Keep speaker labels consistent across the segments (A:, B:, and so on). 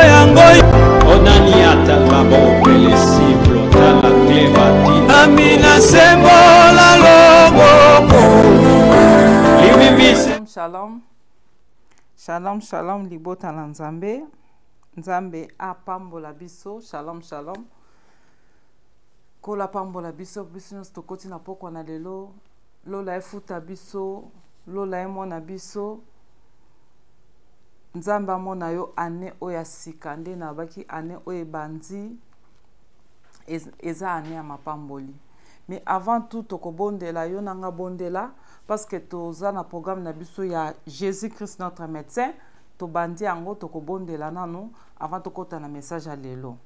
A: yango
B: Onani ataka bopele siblo tala klebati
A: amina sembola loboko
B: liwimise.
C: Shalom, shalom, shalom, libota na nzambe. Nzambe apambola biso, shalom, shalom. Kola pambola biso, biso stokoti na poko na lelo. Lola efuta biso, lola emona biso. Nzambe amona yo ane oya sikande na baki ane oye bandi. Eza ane ya mapamboli. Mais avant tout, toko bondela yo nanga bondela. Parce que toza na programme na biso ya Jésus-Christ notre médecin. To bandi yango toko bondela nano. Avant to kota na message à lelo.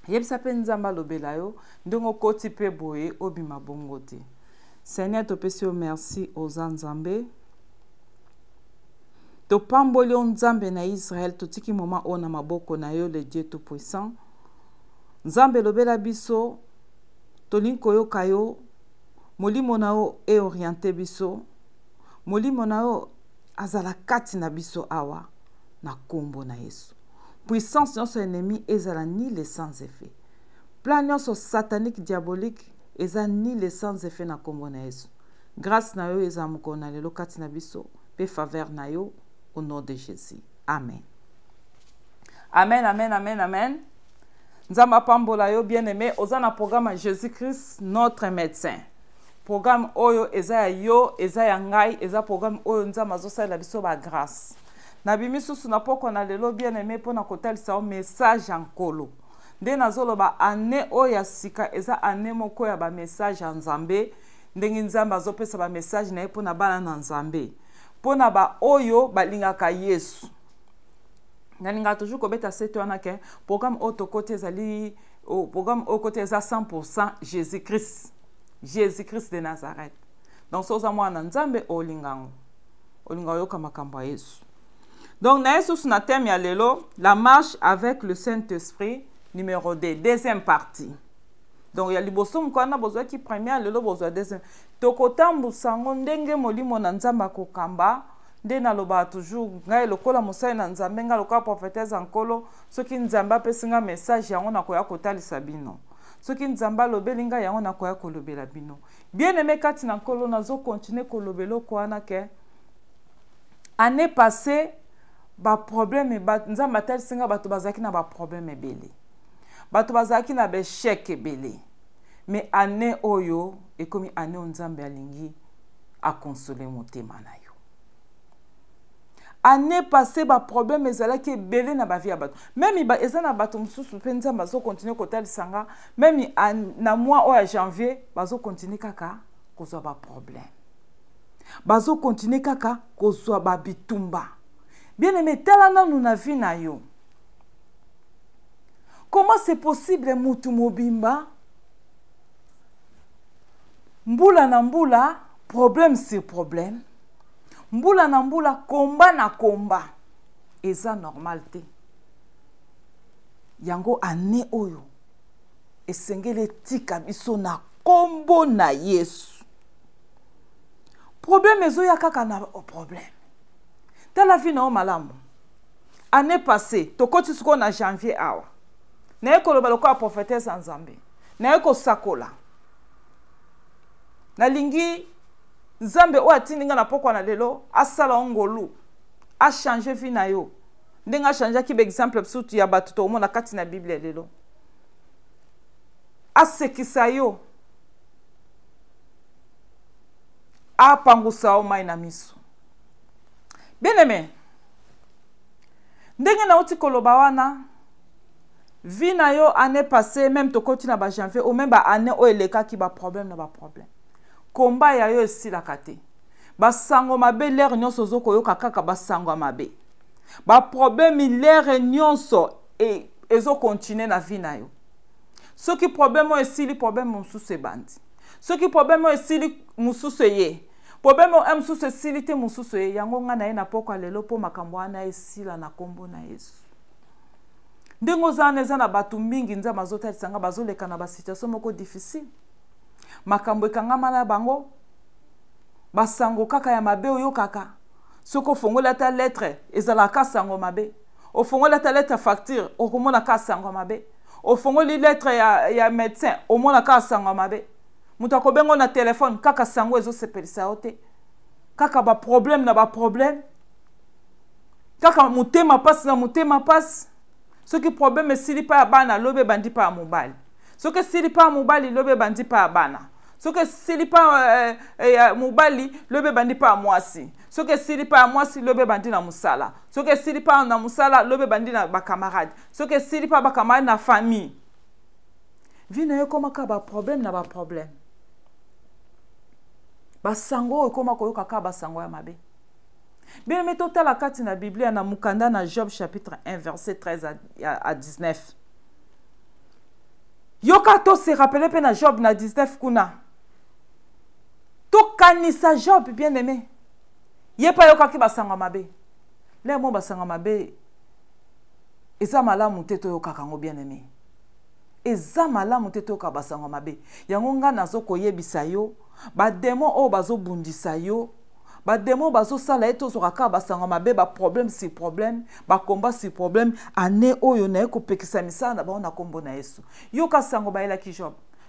C: Yebisa pe nzamba lobela yo. Ndongo koti pe boye obima bongo te. Seigneur to pesi yo merci aux nzambe. To pamboli yo nzambe na Israël. To tiki moment o na maboko na yo le Dieu tout puissant. Nzambe lobela biso. To linko yo kayo. Molimo na yo e orienté biso. Molimo na yo azala kati na biso awa. Na kombo na Yesu. Puissance nyonso ennemi ezala ni les sans effet. Plan nyonso satanique diabolique eza ni les sans effet na kombo na Yesu. Grâce na yo eza mokona lelo kati na biso. Pe faveur na yo au nom de Jésus. Amen. Amen, amen, amen, amen. Nzamba pambola yo bien-aimé. Oza na programme Jésus-Christ notre médecin. Programme oyo eza yo, eza ya ngai, eza programme oyo nzamba azosalela biso ba grâce. Na bimisusu na poko na lelo bien-aimé pona kotalisa o message en kolo. Nde nazoloba ane oyo ya sika eza ane moko ya ba message ya nzambe. Ndenge nzamba azopesa ba message na ye pona bana na nzambe. Pona ba oyo balingaka Yesu. Nalinga toujours kobeta seto wana ke programme auto côté ezali programme au côté eza 100% Jésus-Christ. Jésus-Christ de Nazareth. Donc soza mwana nzambe olingango. Olingango yoka makambo ya Yesu. Donc na Yesu na thème ya lelo, la marche avec le Saint-Esprit numéro 2, deuxième partie. Donc ya liboso mkwana bozwa ki première lelo bozwa deuxième. Tokotambu sango ndenge molimo na nzamba kokamba. Nde naloba toujours ngai lokola mosai na nzambe nga lokola prophétesse ankolo soki nzamba apesinga message yango na koya kotalisa bino. Soki nzamba lobeli nga yango na koya kolobela bino. Bien aimé kati na nkolo nazo continuer kolobelo ko wana ke année passée ba problème ba nzamba talisinga bato bazaki na ba problème ebele. Bato bazaki na be chèque ebele. Mais année oyo ekomi année nzambe alingi a consoler motema na yo. Année passée ba problème ezalaki belé na ba vie ya bato. Même ba ezana bato mususu pe nzamba zo continuer kotalisanga même na mois o ya janvier bazo continuer kaka kozwa ba problème. Bazo continuer kaka kozwa ba bitumba. Bien aimé tala nanu na vie na yo. Comment c'est possible mutu mobimba? Mbula na mbula, problème sur problème. Mbula na mbula, komba na komba. Eza normal te. Yango ane oyo. Esengele tika biso na kombo na Yesu. Problème ezo ya kaka na problème. Tala vie na o malamu. Année passée, tokoti suko na janvier awa. Na ye koloba lokola prophétesse nzambe. Na ye ko sakola. Na lingi Nzambe o atindinga na poko na lelo asala ngolu a changer vie na yo. Ndenga changer ki be exemple surtout ya batu to mona kati na Bible lelo. Asekisa yo. A pangusa o mai na miso. Bien aimé. Ndenge na uti koloba wana vie na yo année passée même to continue na ba janvier ou même ba année o eleka ki ba problème na ba problème. Komba ya yo esila kate. Basango mabe l'air nyonso zo koyoka kaka basango mabe. Ba problème l'air nyonso et ezo continuer na vie na yo. Soki problème o esili problème mususu ebandi. Soki problème o esili mususu ye. Problème o mususu esili te mususu ye. Yango nga na ye na poko lelo po makambo ana esila na kombo na Yesu. Ndengo zana eza na batu mingi nzamba zotalisa bazoleka na ba situation moko difficile. Makambo ekangama na bango basango kaka ya mabe oyo kaka soko fongola ta lettre ezala ka sango mabe ofongoli ta lettre facture okomona ka sango mabe ofongoli lettre ya médecin omona ka sango mabe mutu akobengo na téléphone kaka sango ezosepelisa yo te kaka baproblème na baproblème kaka motema pasi na motema pasi soki problème esili pa ya bana lobe bandi pa ya mobali soki esili pa ya mobali lobe bandi pa ya bana soki esili pa ya mobali lobe bandi pa ya mwasi soki esili pa ya mwasi lobe bandi na mosala soki esili pa na mosala lobe bandi na bakamarade soki esili pa bakamarade na famille vi na yo ekomaka baproblème na baproblème basango oyo ekoma koyoka kaka basango ya mabe bien mais totala kati na Biblia na mukanda na Job chapitre 1 verset 13 à 19 yoka to se rappeler pe na Job na 19 kuna to kanisa Job bien aimé yepa yoka ki basango mabe le mo basango mabe eza malamu te to yoka kango bien aimé eza malamu te to yoka basango mabe yango nga nazo koyebisa yo ba démon o bazo bundisa yo ba démon bazo sala eto zo kaka basango mabe ba problème si problème ba combat si problème ane oyo na eko pekisa misana na ba na kombo na Yesu yo ka sango ba ela ki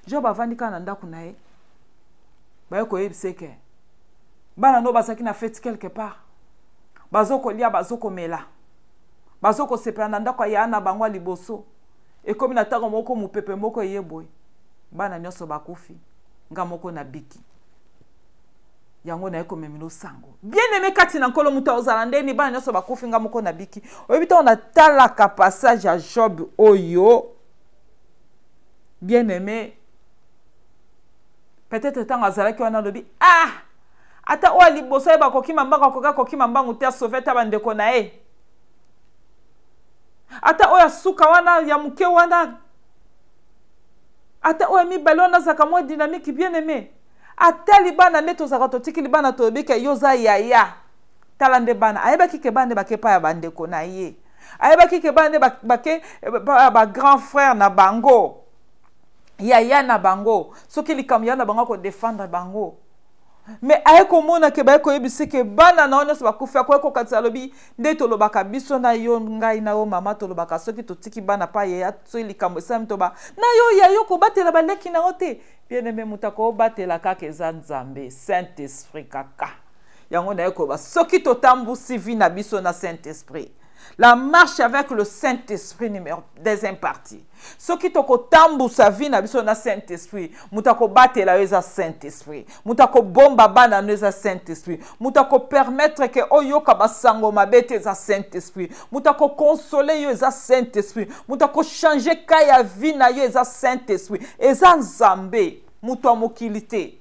C: Job avandika na ndako na ye ba ko yebiseke bana no basaki na fête quelque part bazo kolia bazo komela bazo ko sepela na ndako ya na bangwa liboso ekomi na tango moko mupepe moko yeboy bana nyoso bakufi nga moko na biki yango na eko memino sango bien aimé kati na nkolo muta ozala ndeni bana nyoso bakufi nga moko na biki oyebita on a talaka passage ya Job oyo bien aimé peut-être tant azalaki wana lobi ata o liboso eba kokima mbanga koka kokima mbangu te sauver ta bandeko na e ata o ya suka wana ya muke wana ata o mi balona zaka mo dynamique bien aimé ata libana neto zaka to tiki libana to bika yoza yaya talande bana ayeba kike bande bakepa ya bandeko na ye ayeba kike bande bake ba grand frère na bango yaya na bango soki likamya na bango ko défendre bango mais ayeko mona ke bayeko yebisi ke bana na ono ba kufia ko ko katsa lobi nde to lobaka biso na yo ngai na yo mama to lobaka soki to tiki bana pa ye ya so likambo sam to ba na yo ya yo ko batela baleki na ote bien aimé mutako batela kaka eza Nzambe Saint Esprit kaka yango na yeko ba soki to tambusi vi na biso na Saint Esprit la marche avec le Saint-Esprit numéro deuxième partie. Ce qui te tambu sa vie na biso na Saint-Esprit, mutako batela eza Saint-Esprit, mutako bomba bana eza Saint-Esprit, mutako permettre que oyoka basango mabete eza Saint-Esprit, mutako consoler yo eza Saint-Esprit, mutako changer kaya vie na yo eza Saint-Esprit, eza Nzambe, muto mokilité.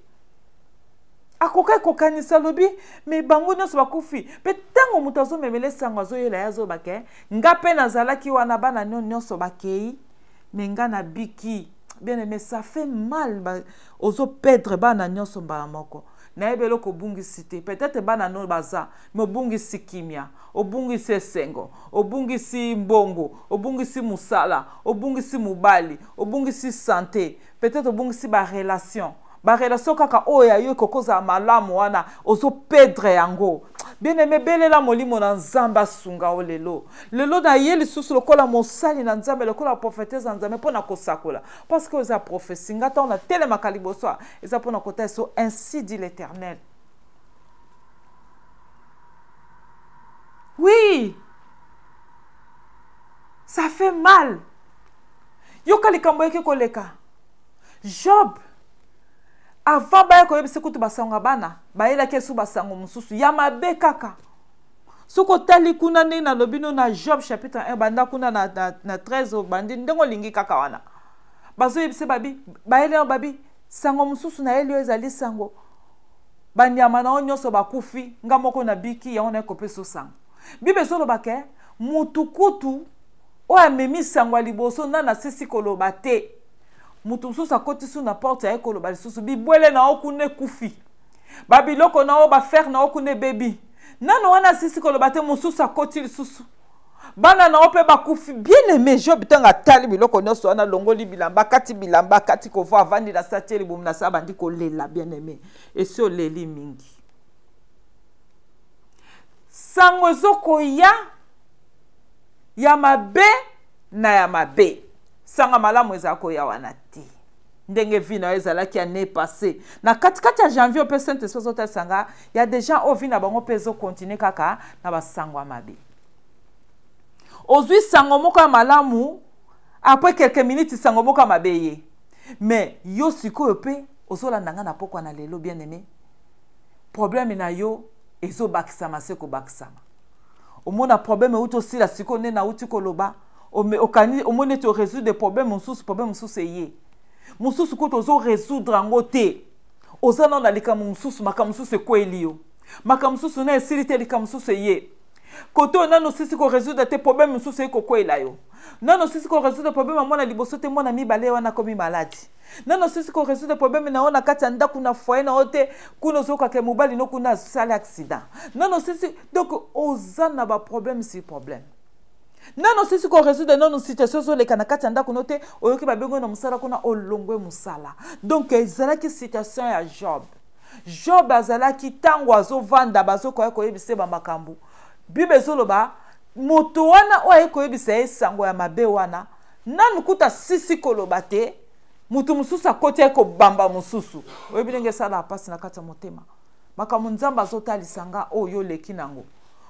C: Akoka kokanisa lobi me bango nyonso bakufi pe tango mutazo memele sango zo yela yazo bake nga pe nazalaki wana bana nyonso bakei me nga na biki bien aimé ça fait mal ozo perdre bana nyonso mbala moko na ebelo ko bungisi te peut-être bana no baza me bungisi kimia obungisi esengo obungisi mbongo obungisi musala obungisi mubali obungisi santé peut-être obungisi ba relation ba relation kaka oya yo kokoza malamu wana ozo perdre yango bien aimé belela molimo na Nzamba sunga olelo lelo na yeli susu lokola mosali na Nzambe lokola prophétesse na Nzambe pona kosakola parce que oza prophétie ngata on a tellement kaliboso eza pona kota so ainsi dit l'Éternel. Oui, ça fait mal yo kalikambo yeke koleka Job avant ba ko yebise kutu basanga bana baela kesu basango mususu ya mabe kaka soko tali kuna ne na lobino na Job chapitre 1 banda kuna na 13 bandi ndengo lingi kaka wana bazo yebise babi baela babi sango mususu na elio ezali sango banyama na onyoso bakufi ngamoko na biki ya ona ekopeso sango bibe solo bake mutukutu o amemi sango liboso na sisi koloba te mutu mususu akoti su na porte ya ekolo balisusu bibwele na okune kufi babiloko na o ba faire na okune baby nano wana sisi koloba te mususu akoti lisusu bana na ope bakufi bien aimé Job tanga tali biloko nyonso wana longoli bilamba kati ko vo avandi na satieli bum na sa bandi ko lela bien aimé et so leli mingi sango zoko ya ya mabe na ya mabe sanga malamu eza koya wana te ndenge vi na ezalaki année passée na katikati ya janvier pe Saint-Esprit ozotalisa ya des gens au vi na bango pe ezokontinue kaka na basango ya mabe ozwi sango moko ya malamu après quelques minutes sango moko ya mabe ye mais yo sikoyo pe ozolanda nga na pokwa na lelo bien aimé problème na yo ezobakisama se kobakisama omona problème uto sila siko ne na uti koloba omone to résoudre des problèmes problème mususu eye mususu ko tozo résoudre ngo te ozana na lika mususu makamususu ekweli yo makamususu na esirite lika mususu eye koto nano sisi ko résoudre te problème mususu eko kwela yo nano sisi ko résoudre problème mona liboso te mona mibale wana komi maladi nano sisi ko résoudre problème na ona kati anda kuna foyer na ote kuna zoka ke mobali no kuna sala accident nano sisi donc ozana ba problème si problème nano sisi ko résoudre nano situation zo le kana kati anda kuna ote oyoki ba bengo na musala kuna olongwe musala donc ezala ki situation ya Job azalaki tango azovanda bazokoya koyebise ba makambo Bible zoloba moto wana oye koyebisa esango ya mabe wana nanu kuta sisi koloba te mutu mususu akoti ko bamba mususu oyebi ndenge sala pasi na kati ya motema makambo nzamba azotalisa nga oyo leki nango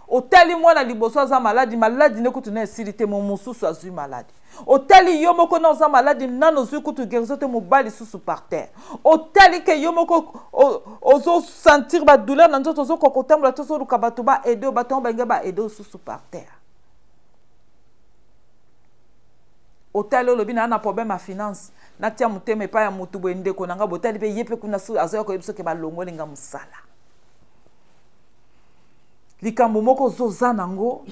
C: otali mwana liboso aza maladi ne kutu na esili te mo mususu azwi maladi otali yo moko na oza maladi nano zwi kutu guérison te mobali susu par terre otali ke yo moko ozo sentir ba douleur na nzoto ozo kokotambola to zo luka bato ba aider bato ba ngaba aider susu par terre otali olobi na problème à finance na tia muteme pa ya mutu bwende ko nanga botali pe yepe kuna su azo ko yebso ke ba longole nga musala likambo moko zoza nango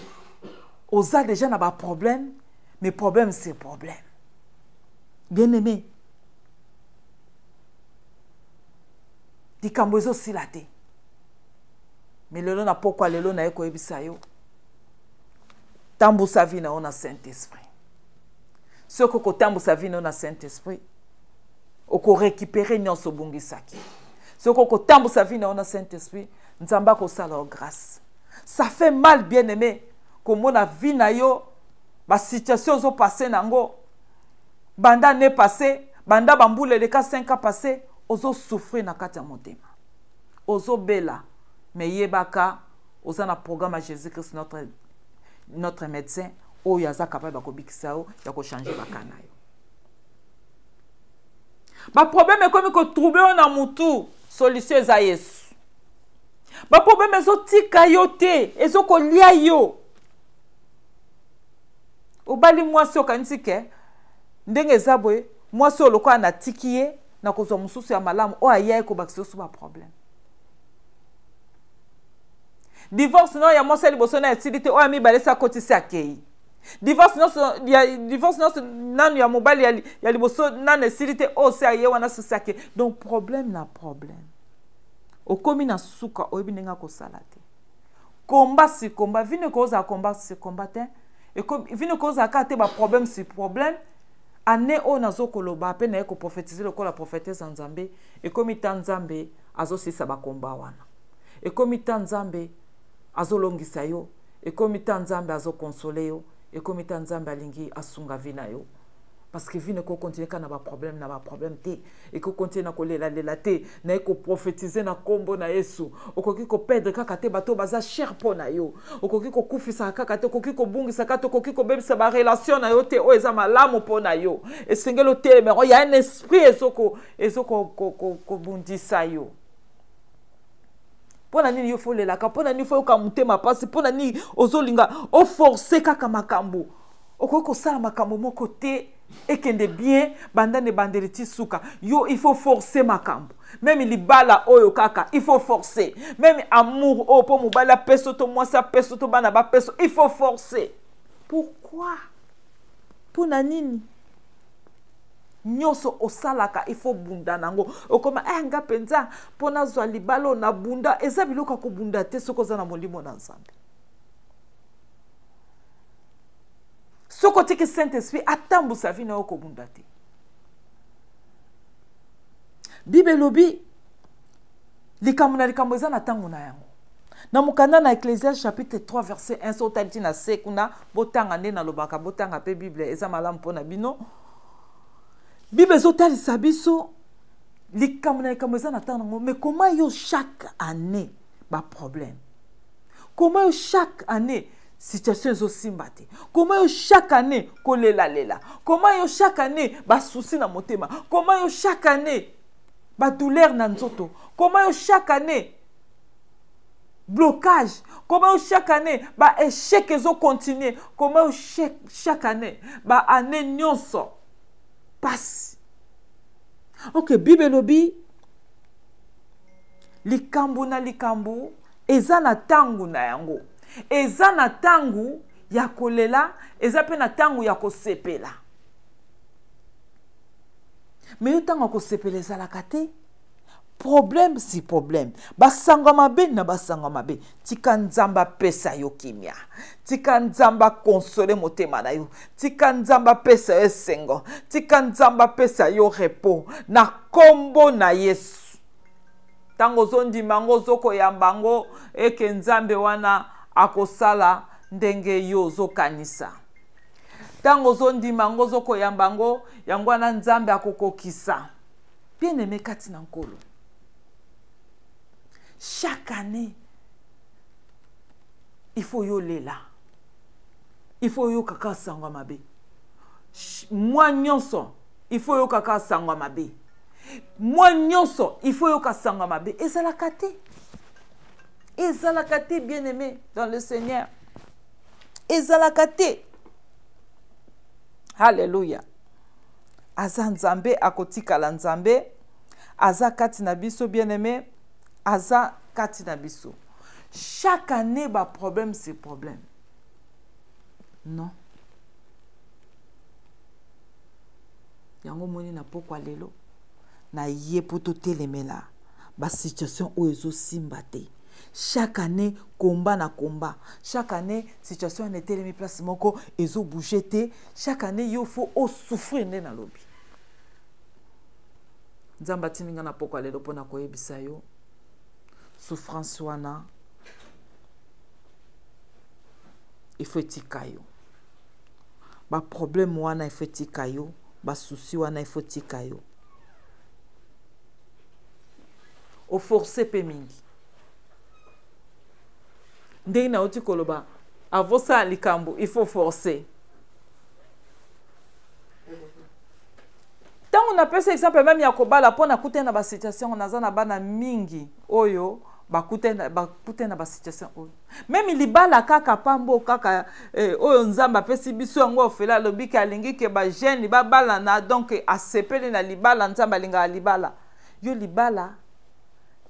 C: oza déjà na ba problème mais problème c'est problème bien aimé likambo ezo sila te mais lelo na pokwa lelo na eko ebisa yo tambusa vie na ona Saint-Esprit soko ko tambusa vie na ona Saint-Esprit oko récupérer nyonso bungisaki soko ko tambusa vie na ona Saint-Esprit nzamba ko sala grâce. Ça fait mal, bien aimé, comme on a vu na yo, ba situation zo passé nango, banda ne passé, banda bamboule de cas 5 ans passé, ozo souffrir na kati ya motema. Ozo bela, mais yebaka, oza na programme à Jésus-Christ notre médecin, o yaza capable ko bikisa o, ya ko changer bakana yo. Ba problème est comme ko trouver on a mutu, solution za Yesu. Ba problème ezo tika yo te, ezo ko lia yo. Obali mwasi okanisi ke ndenge zabwe mwasi oloko ana tikiye na kozwa mususu ya malamu o ayaye ko bakisi so ba problème. Divorce no ya mwasi liboso na etilite o ami balesa kotisi akei. Divorce no nanu ya mobali ya liboso nanu etilite o se aye wana susake. Donc problème na problème. Okomi na suka oyebi ndenge kosala te. Combat si combat, vine koza combat si combat te. Et comme vine koza ka te ba problème si problème, ane o nazo koloba pe na ko prophétiser le la prophétesse Nzambe et comme Nzambe azo sisa ba combat wana. Et comme Nzambe azo longisa yo, et comme Nzambe azo consoler yo, et comme Nzambe alingi asunga vina yo. Parce que vine ko continuer kana ba problème te et ko continuer na ko lela te na ko prophétiser na kombo na Yesu okoki ko perdre kaka te bato baza cher pona yo okoki ko kufisa kaka te okoki ko bungisa kaka te okoki ko bebisa ba relation na yo te o eza malamu pona yo esengelo te mais il y a un esprit ezoko bundisa yo pona nini yo folela ka pona nini fo ka mutema pasi pona nini ozolinga o forcer kaka makambo okoki ko sala makambo moko te ekende bien bandane bandeliti suka yo il faut forcer makambo même libala oyo kaka il faut forcer même amour o po mobala peso to mwasa peso to bana ba peso il faut forcer pourquoi pona nini nyoso osalaka il faut bunda nango okoma nga penza pona zwa libalo na bunda eza biloko ko bunda te soko za na molimo na Nzambe. Ce côté que Saint-Esprit attend sa vie na ko bundate. Bible lobi likamuna likambo za na tango na yango. Na mukanda na Ecclésiaste chapitre 3 verset 1 so taliti na sekuna botanga nde na lobaka botanga pe Bible eza malamu pona bino. Bible zo talisa biso likambo na likambo eza na ntango nango, mais comment yo chaque année ba problème? Comment yo chaque année situation ezo simba te? Comment yo chaque année kolela lela? Comment yo chaque année ba souci na motema? Comment yo chaque année ba douleur na nzoto? Comment yo chaque année blocage? Comment chaque année ba échec ezo continuer? Comment chaque année ba année nyonso passe? Ok, Bible lobi likambu na likambu eza na tangu na yango. Eza na tangu ya kolela, eza pe na tangu ya kosepela. Mais yo tangu kosepela ezalaka te. Problème si problème. Basangwa mabe na basangwa mabe. Tika nzamba pesa yo kimia. Tika nzamba console motema na yo. Tika nzamba pesa yo sengo. Tika nzamba pesa yo repos. Na kombo na Yesu. Tango zondi mango zoko yambango eke nzambe wana akosala ndenge yo zokanisa. Tango zondi mango zoko yambango yangwana nzambe akokokisa. Bien aimé kati na nkolo. Chaque année, il faut yo lela. Il faut yo kaka sangwa mabe. Moi nyonso, il faut yo kaka sangwa mabe. Moi nyonso, il faut yo kaka sangwa mabe. Et ça la kate. Et ça la kate, bien aimé dans le Seigneur. Et ça la kate. Alléluia. Aza nzambe akotika la nzambe. Aza kati na biso, bien aimé. Aza kati na biso. Chaque année, ba problème, c'est problème. Non. Yango moni na pokwa lelo. Na ye poto telemela. Ba situation o ezo simbate. Chaque année, combat na combat. Chaque année, situation na telemi place moko ezo bougete. Chaque année, yo faut o souffrir na lobi. Nzamba tininga na pokwa lelo pona koyebisa yo. Souffrance wana il faut tika yo. Ba problème wana il faut tika yo. Ba souci wana il faut tika yo. O forcer pe mingi. Ndenge na oti koloba avosa likambo il faut forcer. Tant on a pris exemple même ya kobala pona kutena ba situation on azana bana mingi oyo bakute na ba situation oyo. Même libala kaka pambo kaka oyo nzamba pesi biso yango ofela lobika alingi ke ba jeune ba bala na donc asepeli na libala nzamba linga libala. Yo libala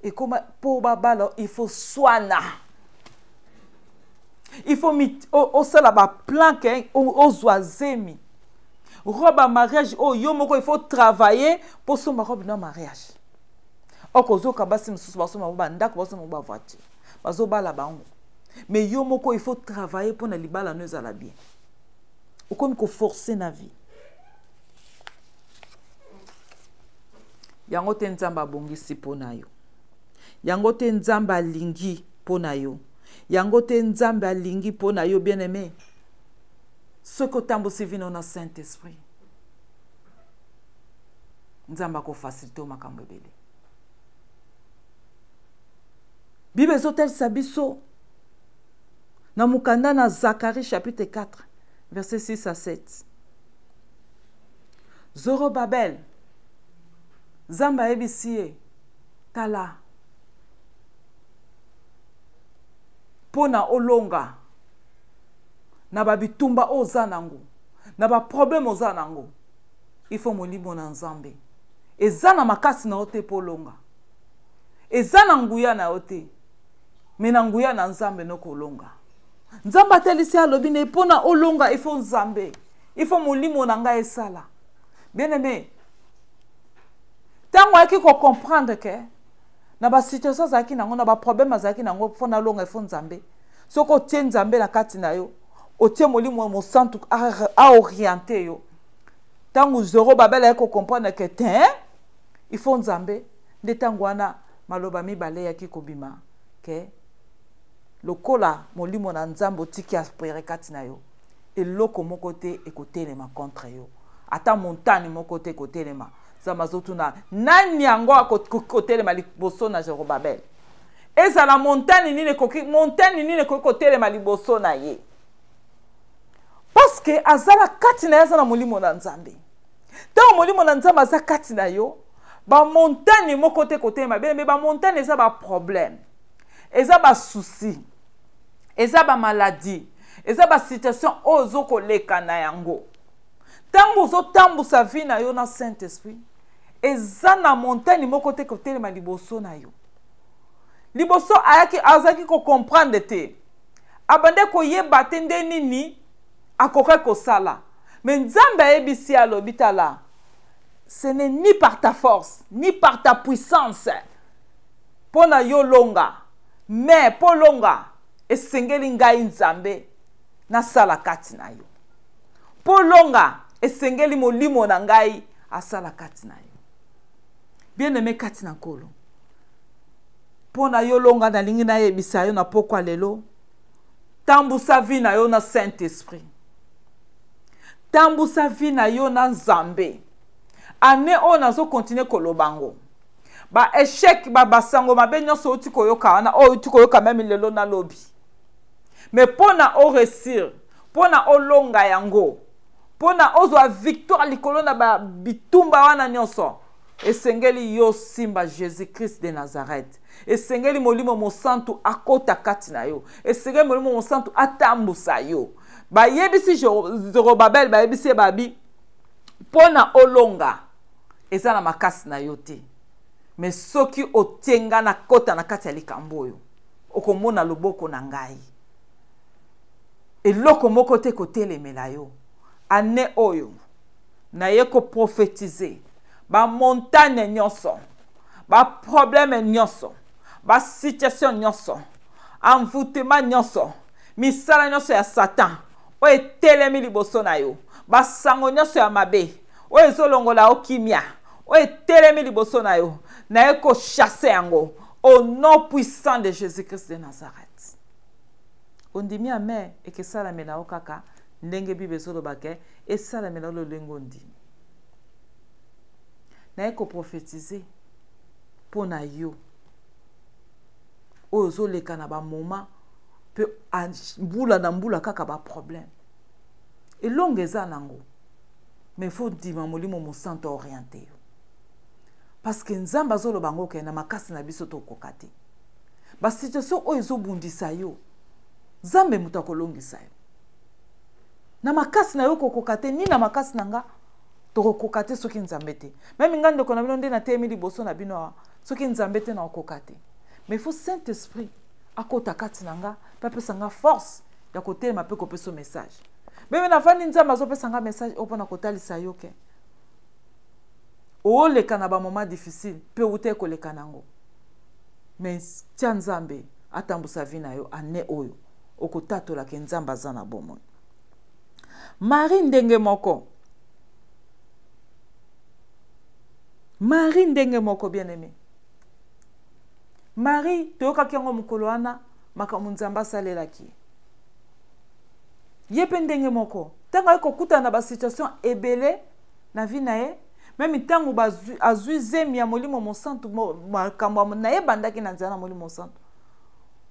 C: et comme pour ba bala il faut soina. Il faut au sala ba plan ke aux oisemi. Robe à mariage, oh yo moko il faut travailler pour son robe dans mariage. Okozo kabasi msusu baso mabuba ndako baso mabuba voiture. Bazo bala bango. Mais yo moko il faut travailler pour na libala nous ala bien. Ou comme ko forcer na vie. Yango te nzamba bongisi pona yo. Yango te nzamba lingi pona yo. Yango te nzamba lingi pona yo bien aimé. Ce que tambo se vino na Saint-Esprit. Nzamba ko facilite o makambo ebele. Bible zotel sabiso. Na mukanda na Zacharie chapitre 4 verset 6 à 7. Zorobabel. Zamba ebisie. Tala. Pona olonga. Na ba bitumba oza nango. Na ba problème oza nango. Il faut molimo na nzambe. Eza na makasi na ote polonga. Eza na nguya na ote. Me na nguya na nzambe no kolonga. Nzamba telisi alobi ne pona olonga il faut nzambe. Il faut molimo na nga esala. Bien aimé. Tango aki ko comprendre que na ba situation zaki nango na ba problème zaki nango pona longa il faut nzambe. Soko tie nzambe na kati na yo. Otie molimo mo centre a orienter yo. Tango Zorobabel eko comprendre que il faut nzambe de tangwana maloba mibale ya kikobima que lokola molimo na nzambe otiki aspire kati na yo eloko moko te ekotelema contre yo ata montagne moko te ekotelema nzambe azotuna nani yango akotelema liboso na Jerobabel ezala montagne nini ekoki kotelema liboso na ye parce que azala kati na ye aza na molimo na nzambe ntango molimo na nzambe aza kati na yo bamontagne moko te kotelema bene me bamontagne eza baproblème eza basusi eza bamaladi eza basituation oyo ozokoleka na yango ntango ozotambusa vi na yo na Saint-Esprit eza na montagne moko te kotelema liboso na yo liboso azalaki kocomprendre te abande koyeba te nde nini akoki kosala me nzambe ayebisi alobi tala ce n'est ni par ta force ni par ta puissance mpo na yo longa mais mpo longa esengeli ngai nzambe nasala kati na yo mpo longa esengeli molimo na ngai asala kati na yo bien aimé kati na nkolo mpo na yo longa nalingi nayebisa yo na pokwa lelo tambusa vi na yo na Saint-Esprit tambusa vi na yo na nzambe ane oyo nazokontinue kolobango baeshek basango mabe nyonso outi koyoka wana oyo outi koyoka meme lelo na lobi me mpo na oresir mpo na olonga yango mpo na ozwa victoire likolo na bitumba wana nyonso esengeli yo simba Jésus-Christ de Nazareth esengeli molimo mosantu akota kati na yo esengeli molimo mosantu atambusa yo bayebisi Jerobabel bayebisi babi mpo na olonga eza na makasi na yo te me soki otenga na kota na kati ya likambo oyo okomona loboko na ngai eloko moko te kotelemela yo ane oyo naye koprofetize bamontagne nyonso baproblème nyonso basituation nyonso envoûtement nyonso misala nyonso ya Satan oyo etelemi liboso na yo basango nyonso ya mabe oyo ezolongola okimia oyo etelemi liboso na yo naye kochasse yango au nom puissant de Jésus-Christ de Nazareth ondimi amen ekesalamela yo kaka ndenge bible ezoloba ke esalamela lolenge ondimi naye koprofetize mpo na yo oyo ozoleka na bamoma mpe mbula na mbula kaka baproblème elongo eza nango mais faut ndima molimo mosantu orienté yo parce que nzambe azoloba ngo ke na makasi na biso tokoka te basituation oyo ezobundisa yo nzambe moto akolongisa yo na makasi na yo kokoka te ni na makasi na nga tokokoka te soki nzambe te meme nga ndeko na bino nde nateyemi liboso na bino awa soki nzambe te na okoka te mais faut Saint-Esprit akota kati na nga mpe apesa nga force ya kotelema mpe kopesa message meme nafandi nzambe azopesa nga message oyo mpona kotalisa yo ke oleka na bamoma difficile mpe outa ekoleka nango mais tia nzambe atambusa vi na yo ane oyo okotatolaka nzambe aza na bomoi Marie ndenge moko bien aimé Marie toyokaki yango mokolo wana makambo nzambe asalelaki ye mpe ndenge moko ntango aye kokutana na basituation ebele na vi na ye meme ntango azwi zemi ya molimo mosantu makambo na ye bandaki na nzela na molimo mosantu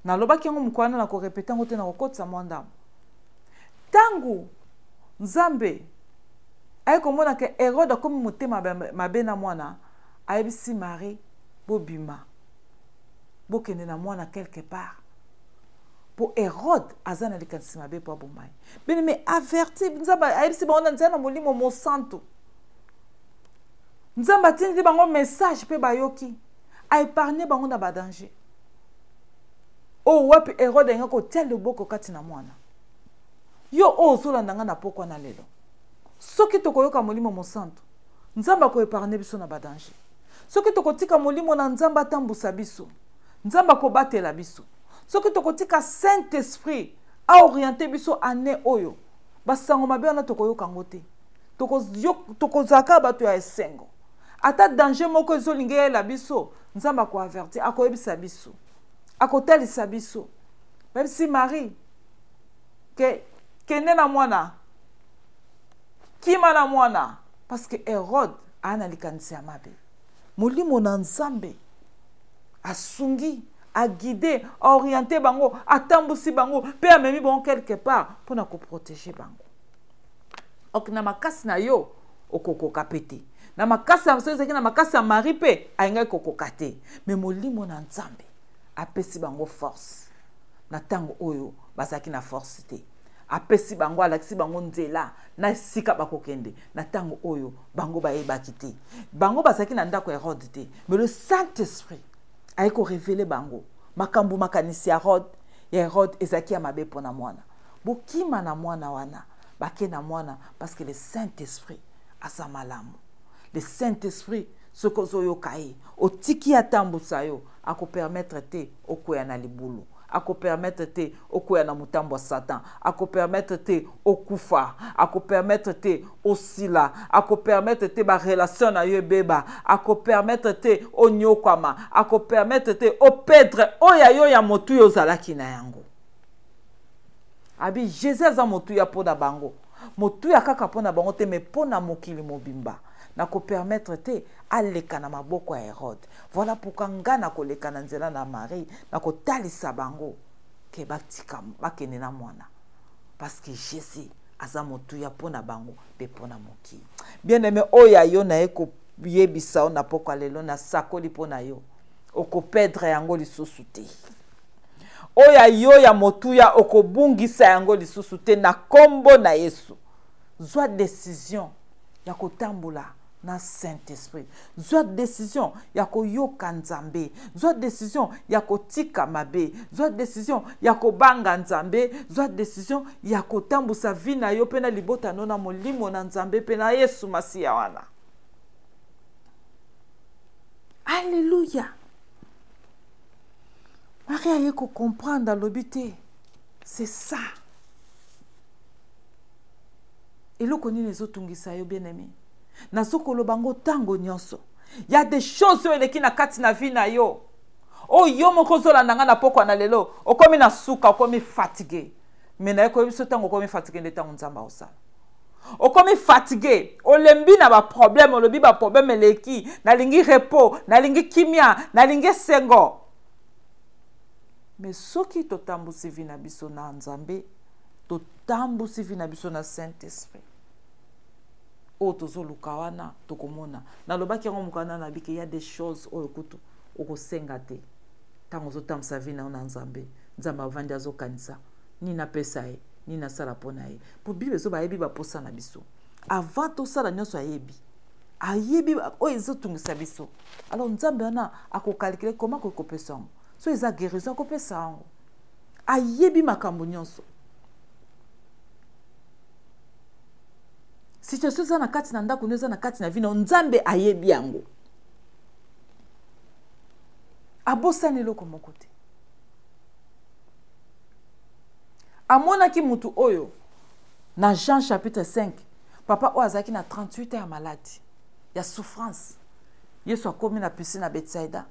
C: nalobaki yango mokolo wana na korepete yango te na kokotisa mwa ndambo ntango nzambe aye komona ke Herode akomi motema mabe na mwana ayebisi Marie bobima bokende na mwana quelque part po Herode aza na likanisi mabe po abomai bene me averti nzambe ayebisi bango na nzela na molimo mosantu nzambe atindi bango message mpe bayoki aépargne bango na badanger oyo wapi Herode alinga kotia loboko kati na mwana yo oyo ozolanda nga na pokwa na lelo soki tokoyoka molimo mosantu nzambe akoépargne biso na badanger soki tokotika molimo na nzambe atambusa biso nzambe akobatela biso soki tokotika Saint-Esprit aoriente biso ane oyo basango mabe wana tokoyoka ngo te tokozaka bato ya esengo ata danger moko ezolinga yela biso nzambe akoaverti akoyebisa biso akotalisa biso Même si Marie, kende na mwana, kima na mwana, parce que Hérode a likanisi ya mabe. Molimo na Nzambe asungi, a guidé, a orienté bango, a tambusi bango, pe amemi bango quelque part pour na ko protéger bango. Ok na makasi na yo okoko kapete. Na makasi ya msozi na makasi ya Marie pe ainga koko kate. Mais molimo na Nzambe apesi bango force. Na tango oyo bazaki na force te. Apesi bango alakisi bango nzela na sika bakokende na tango oyo bango bayebaki te. Bango bazaki na ndako Hérode te. Mais le Saint-Esprit a révélé bango makambu makanisi ya Hérode ezaki ya mabe pona mwana. Bokima na mwana wana bake na mwana parce que le Saint-Esprit a sa malamu. Le Saint-Esprit ce kozo yo kai otiki atambusa yo ako permettre te okoya na libulu. Ako permettre te okoya na mutambo Satan, ako permettre te okufa, ako permettre te osila, ako permettre te ba relation na yo beba, ako permettre te onyokwama, ako permettre te opedre oya yo ya motu yo zalaki na yango. Abi Jésus a motu ya pona bango. Motu ya kaka pona bango te me pona mokili mobimba. Na ko permettre te aleka na maboko ya Hérode. Voilà pourquoi ngana ko leka na nzela na Marie na ko talisa bango ke batika bakene na mwana. Parce que Jésus aza motu ya pona bango pe pona moki. Bien aimé oya yo na eko yebisa na poko lelo na sakoli pona yo. Oko perdre yango lisusu te. Oya yo ya motu ya oko bungisa yango lisusu te na kombo na Yesu. Zwa décision ya kotambola na Saint-Esprit. Zwa décision ya koyoka Nzambe. Zwa décision ya kotika mabe. Zwa décision ya kobanga Nzambe. Zwa décision ya kotambusa vi na yo pena libota nona molimo na Nzambe pena Yesu Masiya wana. Alléluia. Maria yeko comprendre l'obité. C'est ça. Et le koni les autres yo bien aimé. Na sokolo bango tango nyonso. Il y a des choses qui na kati na vie na yo. Oh yo moko zola nanga na poko na lelo. Okomi na suka, okomi fatigué. Mais na ko biso tango okomi fatigué de tango Nzamba osala. Okomi fatigué, olembi na ba problème, olobi ba problème eleki, na lingi repos, na lingi kimia, na lingi sengo. Mais soki to tambusi vi na biso na Nzambe, to tambusi vi na biso na Saint-Esprit. O tozo lukawana tokomona. Na lobaki yango mukana na bike, il y a des choses oyo kutu okosenga te. Tango zo tamsa vi na Nzambe, Nzambe avandi azo kanisa. Ni na pesa e, ni na sala pona e. Po bible zo ba yebi ba posa na biso. Avant to sala nyonso ayebi. Ayebi o ezo tungisa biso. Alors Nzambe ana ako calculer comment ko kopesa. So eza guérison ko pesa ngo. Ayebi makambo nyonso. Situation za na kati na ndako neza na kati na vina Nzambe ayebi yango. Abosani loko mokote. Amona ki mutu oyo na Jean chapitre 5. Papa o azaki na 38 ans ya maladie. Ya souffrance. Yesu akomi na piscine na Bethsaida.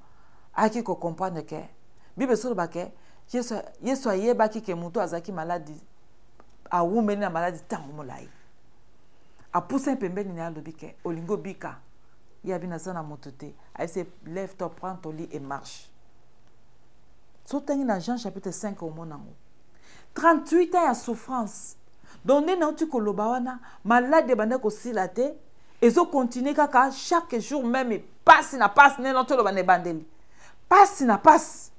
C: Aki ko comprendre que Bible solo ba ke Yesu ayebaki ke mutu azaki maladie. A wumeni na maladie tango molai. A poussé pembeni na lobi ke olingo bika. Ya bina sana motote. A se lève-toi, prends ton lit et marche. Sotangi na Jean chapitre 5 au monango. 38 ans ya souffrance. Donné na tu koloba wana malade bande ko silate ezo continuer kaka chaque jour même passe na passe ne no tolo bane bandeli. Passe na passe.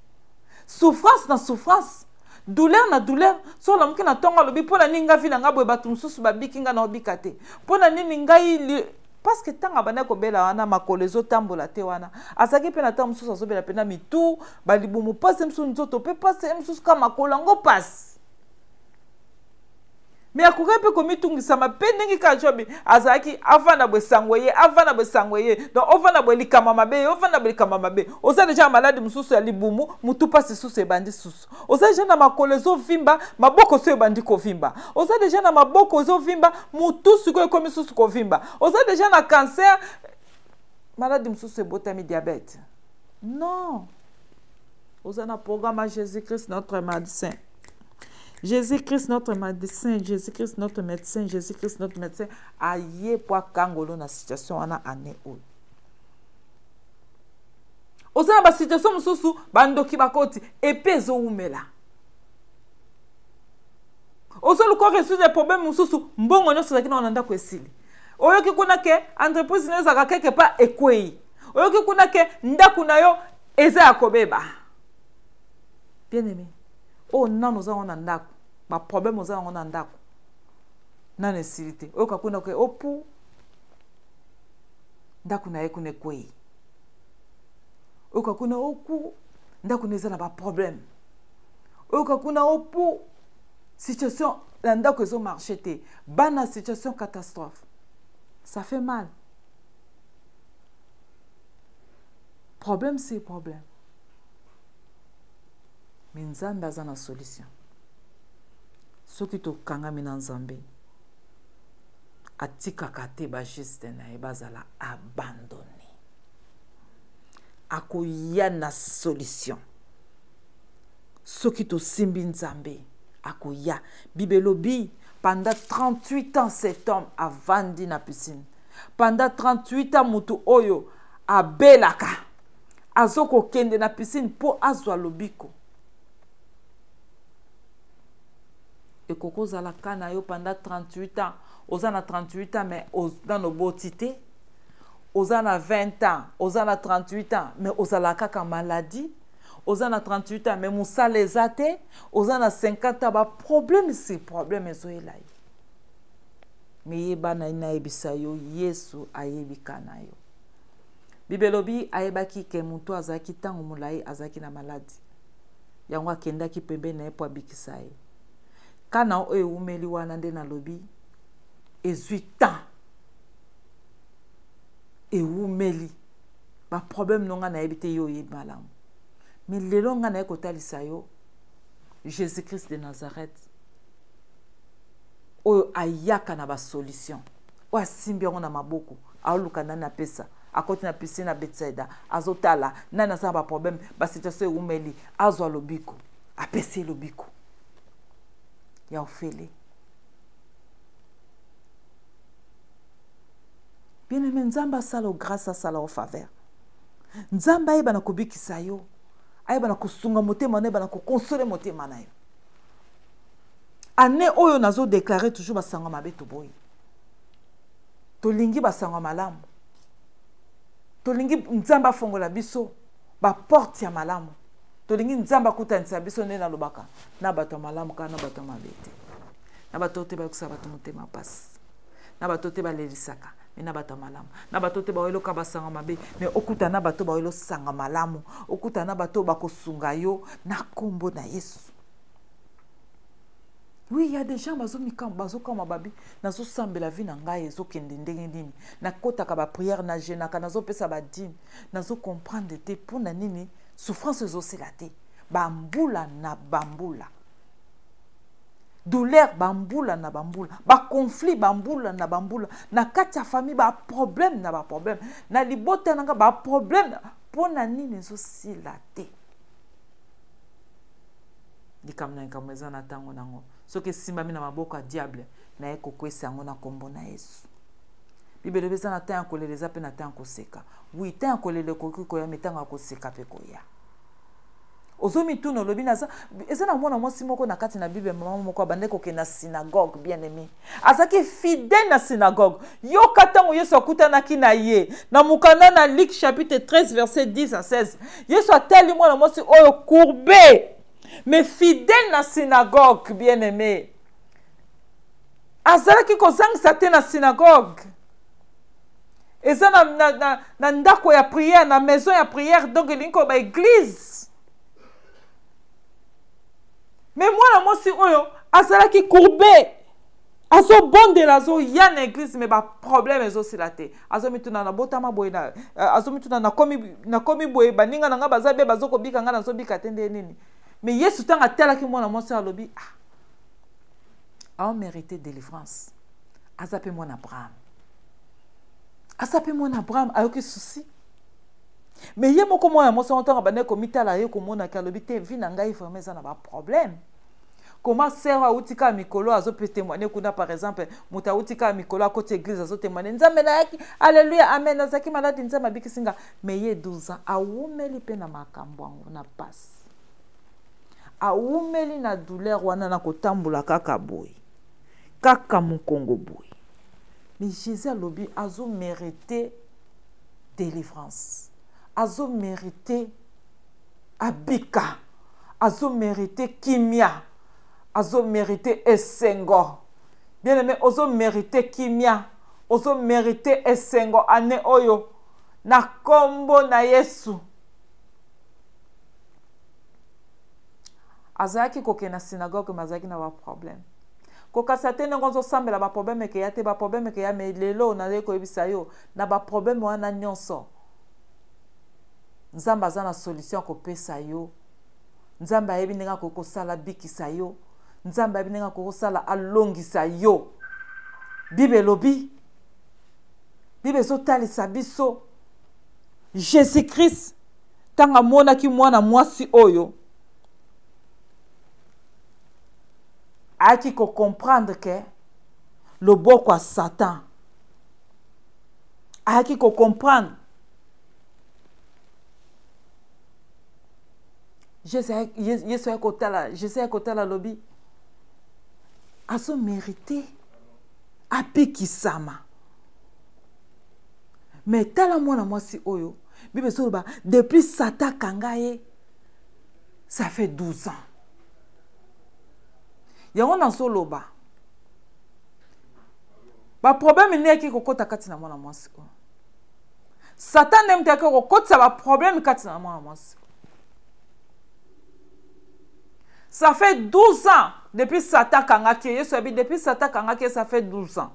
C: Souffrance na souffrance. Douleur na douleur. So la mukina tonga lobi pona ninga vina ngabwe batu mususu babikinga na obikate. Pona nini ngai parce que tanga bana ko bela wana makolo ezo tambola te wana. Asaki pe na ta mususu azobela pe na mitu balibumu passe mususu nzoto pe passe mususu kama makolo ngo passe. Mais akoka pe komitungisa mapendengi ka jobi azaki avana bwesangweye donc ovana bwelikama mabe ovana bwelikama mabe oza deja malade mususu ya libumu mutu pasi susu ebandi susu oza deja na makolo ezo vimba maboko so ebandi ko vimba oza deja na maboko ezo vimba mutu suko ekomi susu ko vimba oza deja na cancer malade mususu ebotami diabète non oza na programme à Jésus-Christ notre médecin Jésus-Christ notre médecin, Jésus-Christ notre médecin, Jésus-Christ notre médecin. Aïe pour kangolo na situation wana année ou. Oza ba situation mususu bandoki bakoti epezo umela. Ozo luko resu des problèmes mususu mbongo nyoso zakina onanda kwesili. Oyoki kuna ke entreprise neza ka quelque part ekwei. Oyoki kuna ke ndaku na yo eza yakobeba. Bien aimé. Oh non nous avons un ndaku. Ba problème nous avons un ndaku. Na nesilite. Oyoka kuna ke opu ndaku na ekune kwei. Oyoka kuna oku ndaku neza na ba problème. Oyoka kuna opu situation ndaku ezo marché te. Bana situation catastrophe. Ça fait mal. Problème c'est problème. Mais Nzambe aza na solution. Soki to kangami na Nzambe atikaka te ba juste na ye bazala abandonné. Akoya na solution. Soki to simbi Nzambe akoya. Bibelobi pendant 38 ans cet homme a vendu na piscine. Pendant 38 ans mutu oyo abelaka. Azoko kende na piscine po azwa lobiko. Et koko zalaka na yo pendant 38 ans. Oza na 38 ans mais dans nos botité. Oza na 20 ans, oza na 38 ans mais ozalaka ka maladie. Oza na 38 ans mais moussa les athées. Oza na 50 ans ba problème c'est problème ezoela. Mais yeba na ina ebisa yo Yesu ayebika na yo. Bibelobi ayebaki ke mutu azaki tango mulai azaki na maladie. Yango akendaki pembe na epo abikisa ye. Kana o eumeli wana nde na lobi ezui temps eumeli ba problème nonga na ebite yo yebalamu. Mais lelo nga na ekotalisa yo Jésus-Christ de Nazareth oyo ayaka na ba solution. O asimbi yango na maboko aoluka na pesa akoti na piscine na Bethsaida azotala nana sa ba problème ba situation eumeli azwa lobiko apesi lobiko ya ofele. Bien aimé, Nzamba sala grâce à sala au faveur. Nzamba ayeba na kobikisa yo. Ayeba na kosunga motema na na ko consoler motema na yo. Ane oyo nazo déclarer toujours basanga mabe to boy. Tolingi basanga malamu. Tolingi Nzamba fongola biso ba porte ya malamu. Tolingi Nzamba kutanisa biso ne na lobaka na bato malamu kana bato mabete. Na bato te ba kusaba to motema passe. Na bato te ba lelisaka. Na bato malamu na bato te ba welo ka basanga mabe mais okuta na bato ba welo sanga malamu okuta na bato ba kosunga yo na kombo na Yesu. Oui, il y a des gens bazo kama babi nazo sambela vie na ngai ezo kende ndenge nini na kota ka ba prière na jeûne na nazo pesa ba dîme nazo comprendre te pona nini souffrance ezo selate bambula na bambula. Douleur bambula na bambula, ba conflit bambula na bambula, na kati ya famille ba problème na ba problème, na libota nanga ba problème pona nini zo silate. Dikamna nkamweza na tango nango. Soki simba mina maboko ya diable na eko kwesa ngo na kombo na Yesu. Bibele beza na tan koleleza pe na tan koseka. Oui, tan kolele ko ya metanga koseka pe ko ya. Ozomi tu no lobi naza eza na mwana mwasi moko na kati na Bible mama moko abandeko ke na synagogue bien aimé azaki fidèle na synagogue yo katango Yesu akutanaki na ye na mukanda na Luc chapitre 13 verset 10 à 16 Yesu atali mwana mwasi oyo courbé mais fidèle na synagogue bien aimé azalaki kozangisa te na synagogue eza na ndako ya prière na maison ya prière donc elingi ba église. Mais moi, la moi, si oyo, asala ki courbé, aso bonde la zo ya na église, mais ba problème ezo silate. Azo mituna na botama boy na, azo mituna na komi boy baninga na nga bazabe bazoko bika nga na zo bika tende nini. Mais Yesu tanga tela ki moi la moi si alobi, a mérité délivrance. Azape moi na Abraham. Azape moi na Abraham, ayoki souci. Mais il y a beaucoup de gens qui ont été en train de se faire des problèmes. comment sœur autika mikolo azo peut témoigner kuna par exemple muta autika mikolo à côté église azo témoigner nzambe na yaki alléluia amen azaki malade nzambe abikisinga mais ye 12 ans awumeli pe na makambo yango na passe awumeli na douleur wana na kotambola kaka boy kaka mukongo boy mais Jésus alobi azo mérité délivrance azo mérité abika azo mérité kimia azo mérité esengo bien aimé ozo mérité kimia ozo mérité esengo ane oyo na kombo na Yesu azaki koke na synagogue mazaki na ba problème koka satene ngonzo sambela ba problème ke yate ba problème ke ya me lelo na leko ebisa yo na ba problème wana nyonso nzamba za na solution ko pesa yo nzamba yebi ndinga ko sala bikisa yo nzamba yebi ndinga ko sala alongisa yo bibe lobi bibe zo talisa biso Jésus Christ tanga mona ki mwana mwasi oyo aki ko comprendre que le boko à Satan aki ko comprendre Jésus est côté là lobby a son mérité apikisama mais tala mwana mwasi oyo bibe soloba depuis Satan kangaye ça fait 12 ans yango na soloba ba problème ne ki kokota kati na mwana mwasi oyo Satan n'aime te ko kokota ba problème kati na mwana mwasi. Ça fait 12 ans depuis Satan kangaki Yesu abi depuis Satan kangaki ça fait 12 ans.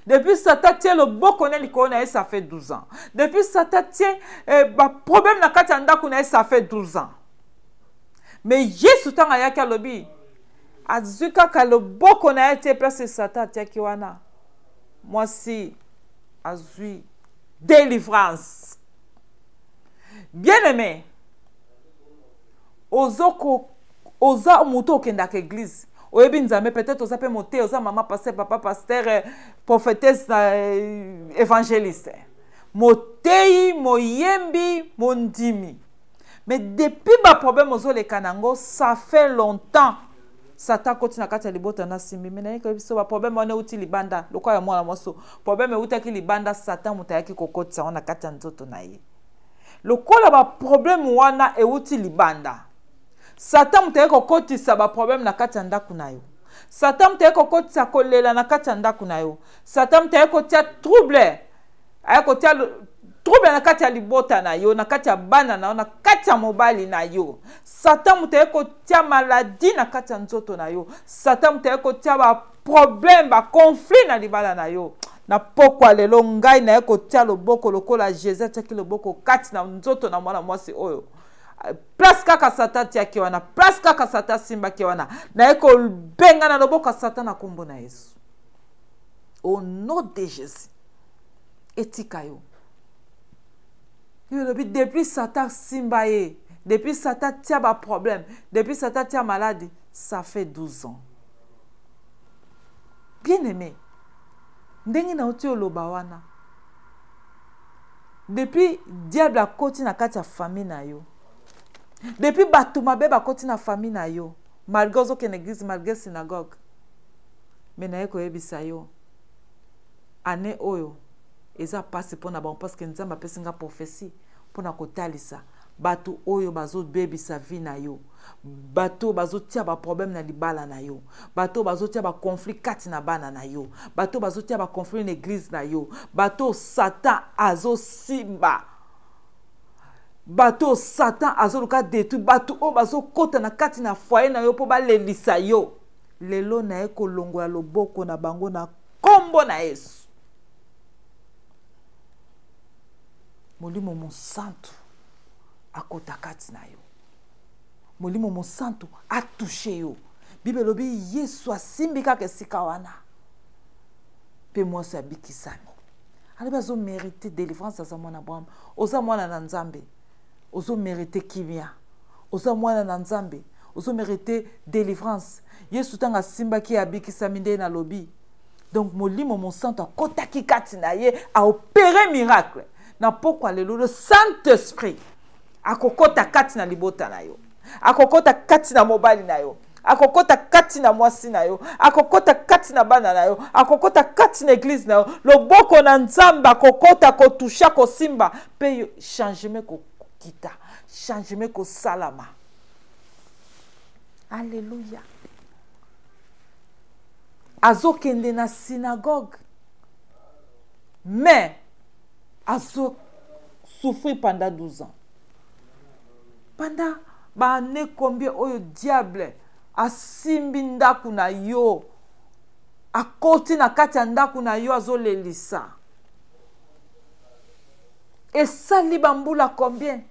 C: Depuis Satan tient le beau connaît l'icône ça fait 12 ans. Depuis Satan tient ba problème na kati anda kuna ça fait 12 ans. Mais Yesu tanga yaka lobi azuka ka le beau connaît te place Satan tia kiwana. Moi si azui délivrance. Bien-aimé ozoko oza muto kenda ke église oyebi nzambe peut-être oza pe moté oza maman pasteur papa pasteur prophétesse évangéliste motei moyembi mondimi mais depuis ba problème ozo le kanango ça fait longtemps Satan continue kati ya libota na simbi mais na ko biso ba problème wana uti libanda lokwa ya mwana moso problème utaki libanda Satan mutayaki kokotisa wana kati ya nzoto na ye lokola ba problème wana euti libanda Satan muteye kokotisa ba problème na kati ya ndaku na yo. Satan muteye kokotisa kolela na kati ya ndaku na yo. Satan muteye kotia trouble. Aya kotia trouble na kati ya libota na yo, na kati ya bana na yo, na kati ya mobali na yo. Satan muteye kotia maladie na kati ya nzoto na yo. Satan muteye kotia ba problème, ba conflit na libala na yo. Na pokwa lelo ngai na ye kotia loboko lokola Jésus teki loboko kati na nzoto na mwana mwasi oyo. Place kaka Satan tia kiwana, place kaka Satan simba kiwana. Na eko benga na loboka Satan na kombo na Yesu. Au nom de Jésus. Etika yo. Depuis Satan simba ye, depuis Satan tia ba problème, depuis Satan tia maladie, ça fait 12 ans. Bien aimé. Ndengi na oti oloba wana. Depuis diable a koti na kati ya famille na yo. Depuis batu mabe ba koti na famille na yo, malgré zo ken église, malgré synagogue. Mais na yeko yebisa yo. Ane oyo eza passe pona bon parce que nzamba pesinga prophétie pona kotalisa. Batu oyo bazo bebisa vie na yo. Batu bazo tia ba problème na libala na yo. Batu bazo tia ba conflit kati na bana na yo. Batu bazo tia ba conflit na église na yo. Batu Satan azo simba. Bato Satan azoluka détruit bato o bazo kota na kati na foyer na yo po ba lelisa yo lelo na eko longo ya loboko na bango na kombo na Yesu molimo mo santo akota kati na yo molimo mo santo a touché yo Bible lobi Yesu asimbika ke sikawana pe moi sa bikisami ale bazo mériter délivrance za mwana Abraham oza mwana na Nzambe ozo mérité kimia oza mwana na Nzambe ozo mérité délivrance. Yesu tanga simba ki abikisa minde na lobi. Donc molimo mon santo akota ki kati na ye a opéré miracle. Na pourquoi le Saint-Esprit akokota kati na libota na yo. Akokota kati na mobali na yo. Akokota kati na mwasi na yo. Akokota kati na bana na yo. Akokota kati na église na yo. Loboko na nzamba akokota ko tusha ko simba pe changement ko kita. Changement ko salama. Alléluia. Azo kende na synagogue. Mais azo souffrir pendant 12 ans. Pendant année combien oyo diable asimbi ndaku na yo. Akoti na kati ya ndaku na yo azo lelisa. Et ça li bambula combien?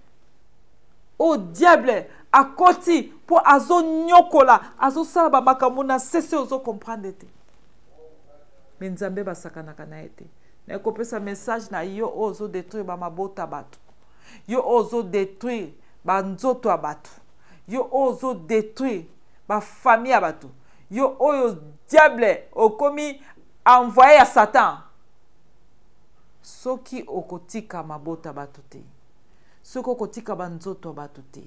C: Oh diable akoti pour azo nyokola azo sala babaka na cesse ozo comprendre te. Mais nzambe basakanaka na ete. Na kopesa message na yo ozo détruire ba mabota bato. Yo ozo détruire ba nzoto abato. Yo ozo détruire ba famille abato. Yo oyo diable okomi envoyé à Satan. Soki okotika mabota bato te. Soki okotika ba nzoto bato te.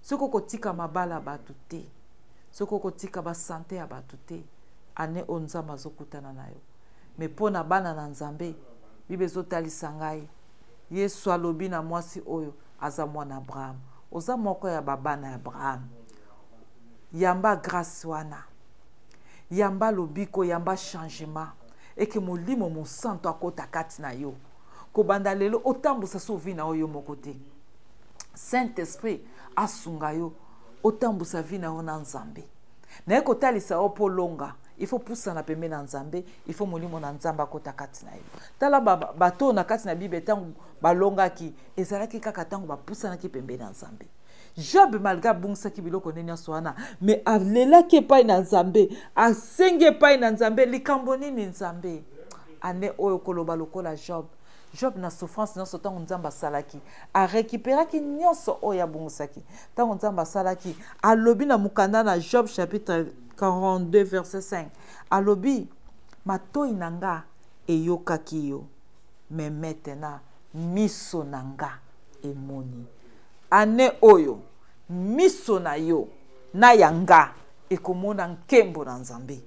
C: Soki okotika mabala bato te. Soki okotika ba santé abato te. Ane onzamba zokutana na yo. Mais pona bana na nzambe bibe zotalisa ngai Yesu alobi na mwasi oyo aza mwana Abraham. Oza moko ya babana ya Abraham. Yamba grâce wana. Yamba lobiko yamba changement. Eke molimo mon santo akota kati na yo. Kobanda lelo otambusa sovi na oyo mokote. Saint-Esprit asunga yo. Otambusa vi na yo na nzambe. Na eko talisa opo longa. Il faut pousser na pembe na nzambe, il faut molimo na nzamba kota kati na yo. Tala bato na kati na Bible tangu balonga ki ezalaki kaka tangu ba poussa na ki pembe na nzambe. Job malgré bungsa ki biloko nenya soana, mais alela ke pa na nzambe, asenge pa na nzambe likambo nini nzambe. Ane oyo koloba lokola Job. Job na souffrance na sotango nzamba salaki, a récupérer ki nyonso oya bungsaki. Tango nzamba salaki, alobi na mukanda na Job chapitre 42 verset 5. Alobi matoi nanga eyokaki yo, mais maintenant miso nanga emoni. Ane oyo miso na yo na yanga ekomona nkembo na nzambe.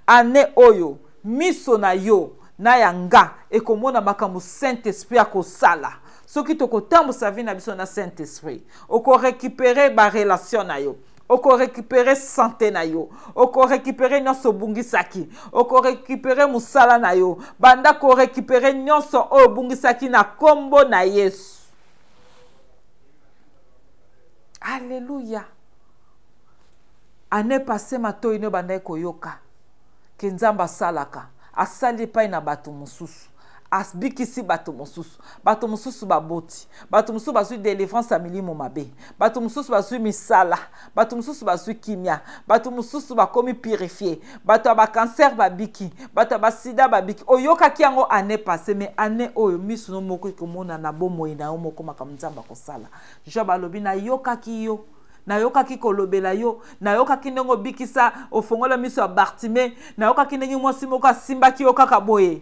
C: Ane oyo miso na yo na yanga ekomona makambo Saint-Esprit akosala. Soki tokotambusa vi na biso na Saint-Esprit, oko récupérer ba relation na yo. Oko récupérer santé na yo. Oko récupérer nyonso bungisaki. Oko récupérer musala na yo. Banda ko récupérer nyonso o bungisaki na kombo na Yesu. Alléluia. Ane passé mato ino banda koyoka. Kenzamba salaka. Asali pa ina bato mususu. Asbikisi bato mususu. Bato mususu baboti. Bato mususu basu délivrance amilimo mabe. Bato mususu basu misala. Bato mususu basu kimia. Bato mususu bakomi purifié. Bato ba cancer babiki. Bato ba sida babiki. Oyoka kiango ane passé mais ane oyo misu no moko komona na bomo ina o moko makamzamba kosala. Job alobi na yoka kiyo. Na yoka ki kolobela yo, na yoka ki ndenge bikisa ofongola miso ya Bartime, na yoka ki ndenge mwasi moko asimba ki yoka kaboye.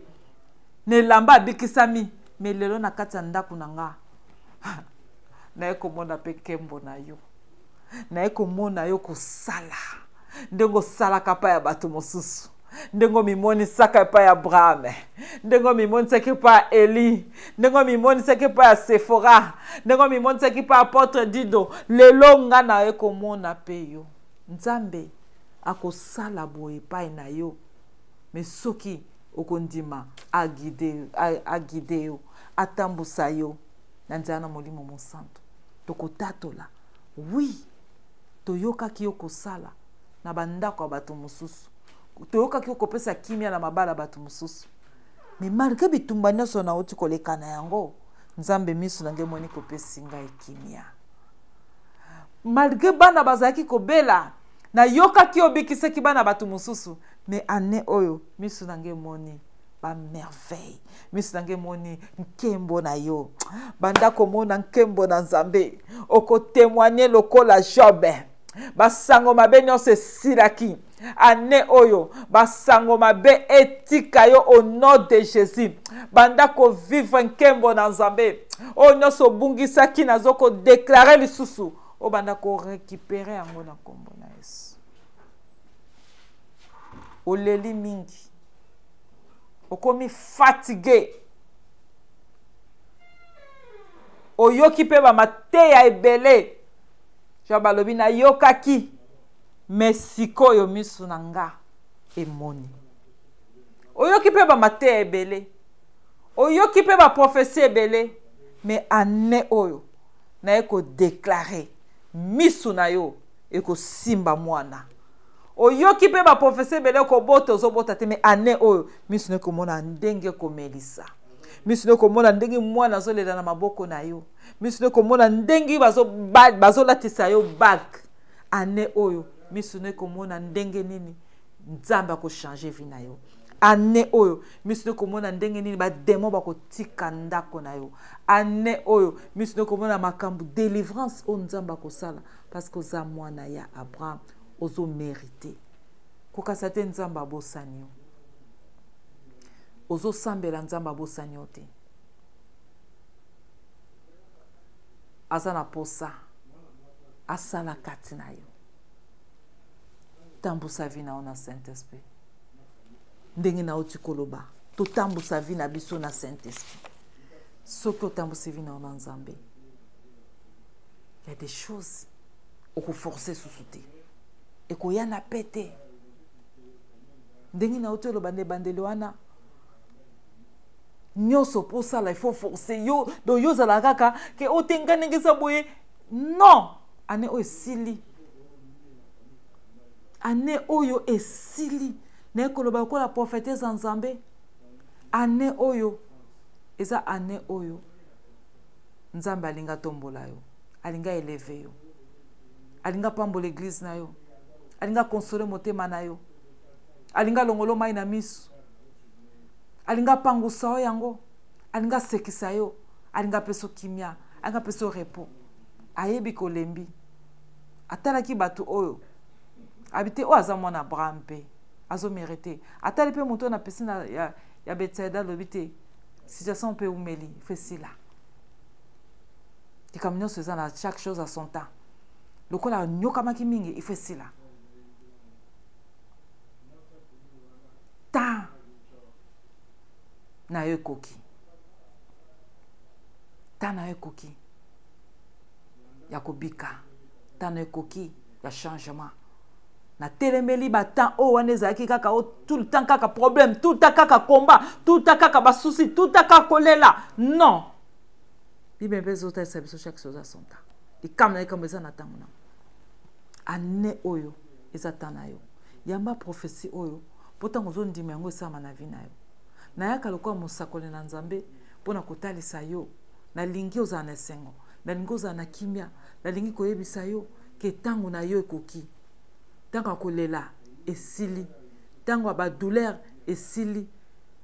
C: Ne lamba bikisami, me lelo na kati ya ndaku na nga. Na eko mona pe kembo na yo. Na eko mona yo kosala. Ndengo sala kapa ya bato mosusu. Ndengo mimoni saka pa ya Abraham. Ndengo mimoni saka pa Eli. Ndengo mimoni saka pa Sephora. Ndengo mimoni saka pa apôtre Dido. Lelo nga na eko mona pe yo. Nzambe akosala boye pa na yo. Me soki okondima agide yo, atambusa yo. Nanzana molimo monsanto. Tokotatola. Oui. Toyoka ki yo kosala na bandako bato mosusu. Toyoka ki okopesa kimia na mabala bato mosusu. Mais malgré bitumba nyonso na oti koleka na yango, nzambe miso na ngemoni kopesi ngai kimia. Malgré bana bazaki kobela, na yoka ki obikisa ki bana bato mosusu, mais ane oyo miso na ngemoni ba merveille. Miso na ngemoni nkembo na yo. Banda komona nkembo na nzambe. Oko témoigner lokola Job. basango mabe nyonso esilaki ane oyo basango mabe etika yo au nom de Jésus banda ko vivre nkembo na Nzambe oyo nyonso obungisaki nazo ko déclarer lisusu o banda ko récupérer yango na kombo na Yesu oleli mingi okomi fatigué oyoki pe ba mateya ebele jo balobi na yokaki mesiko yo misu na nga emoni oyoki pe ba mateya ebele oyoki pe ba prophétie ebele mais ane oyo na eko déclarer misu na yo eko simba mwana oyoki pe ba prophétie ebele ko bota ozobota te mais ane oyo misu ne komona ndenge komelisa misu ne komona ndenge mwana azolela na maboko na yo misu ne komona ndenge bazolatisa yo bag ane oyo misu ne komona ndenge nini Nzambe akochange vie na yo ane oyo misu ne komona ndenge nini bademo bakotika ndako na yo ane oyo misu ne komona makambo délivrance o Nzambe akosala parce que oza mwana ya Abraham ozo mérité kokasa te Nzambe abosani yo ozo sambela Nzambe abosani yo te aza na posa asala kati na yo tambusa vi na yo na Saint-Esprit ndenge na oti koloba totambusa vi na biso na Saint-Esprit soki otambusi vi na yo na Nzambe il y a des choses okoforce susu te ekoya na pete ndenge na oti oloba nde bandeli wana nyonso posala il faut forcer yo do yo zala kaka ke otenga ndenge sa boye non ane oyo esili ane oyo esili na ekoloba kola prophétesse en Nzambe ane oyo eza ane oyo Nzambe alinga tombola yo alinga eleve yo alinga pambola l'église na yo alinga consoler motema na yo alinga longolo mai na misu alinga pangusa o yango alinga sekisa yo alinga peso kimia alinga peso repos ayebi kolembi atalaki bato oyo habité o aza mwana Abraham pe azo mérité atali pe moto na piscine ya Bethsaida lobité situation pe umeli fesila et comme nous faisons chaque chose à son temps le ko la nyoka maki mingi il fait sila ta na ekoki ta na ekoki ya kobika ta na ekoki ya changement na telemeli ba temps o wana ezaki kaka o tout le temps kaka problème tout le temps kaka combat tout le temps kaka ba souci tout le temps kaka kolela non bible bezota sabiso chaque chose à son temps et comme na comme ça na tango na ane oyo ezata na yo yamba prophétie oyo potango zo ndima yango esama na vie na yo na yaka lokwa musakole na Nzambe pona kotalisa yo na lingi oza na sengo na lingi oza na kimia na lingi koyebisa yo ke tango na yo ekoki tango kolela esili tango ba douleur esili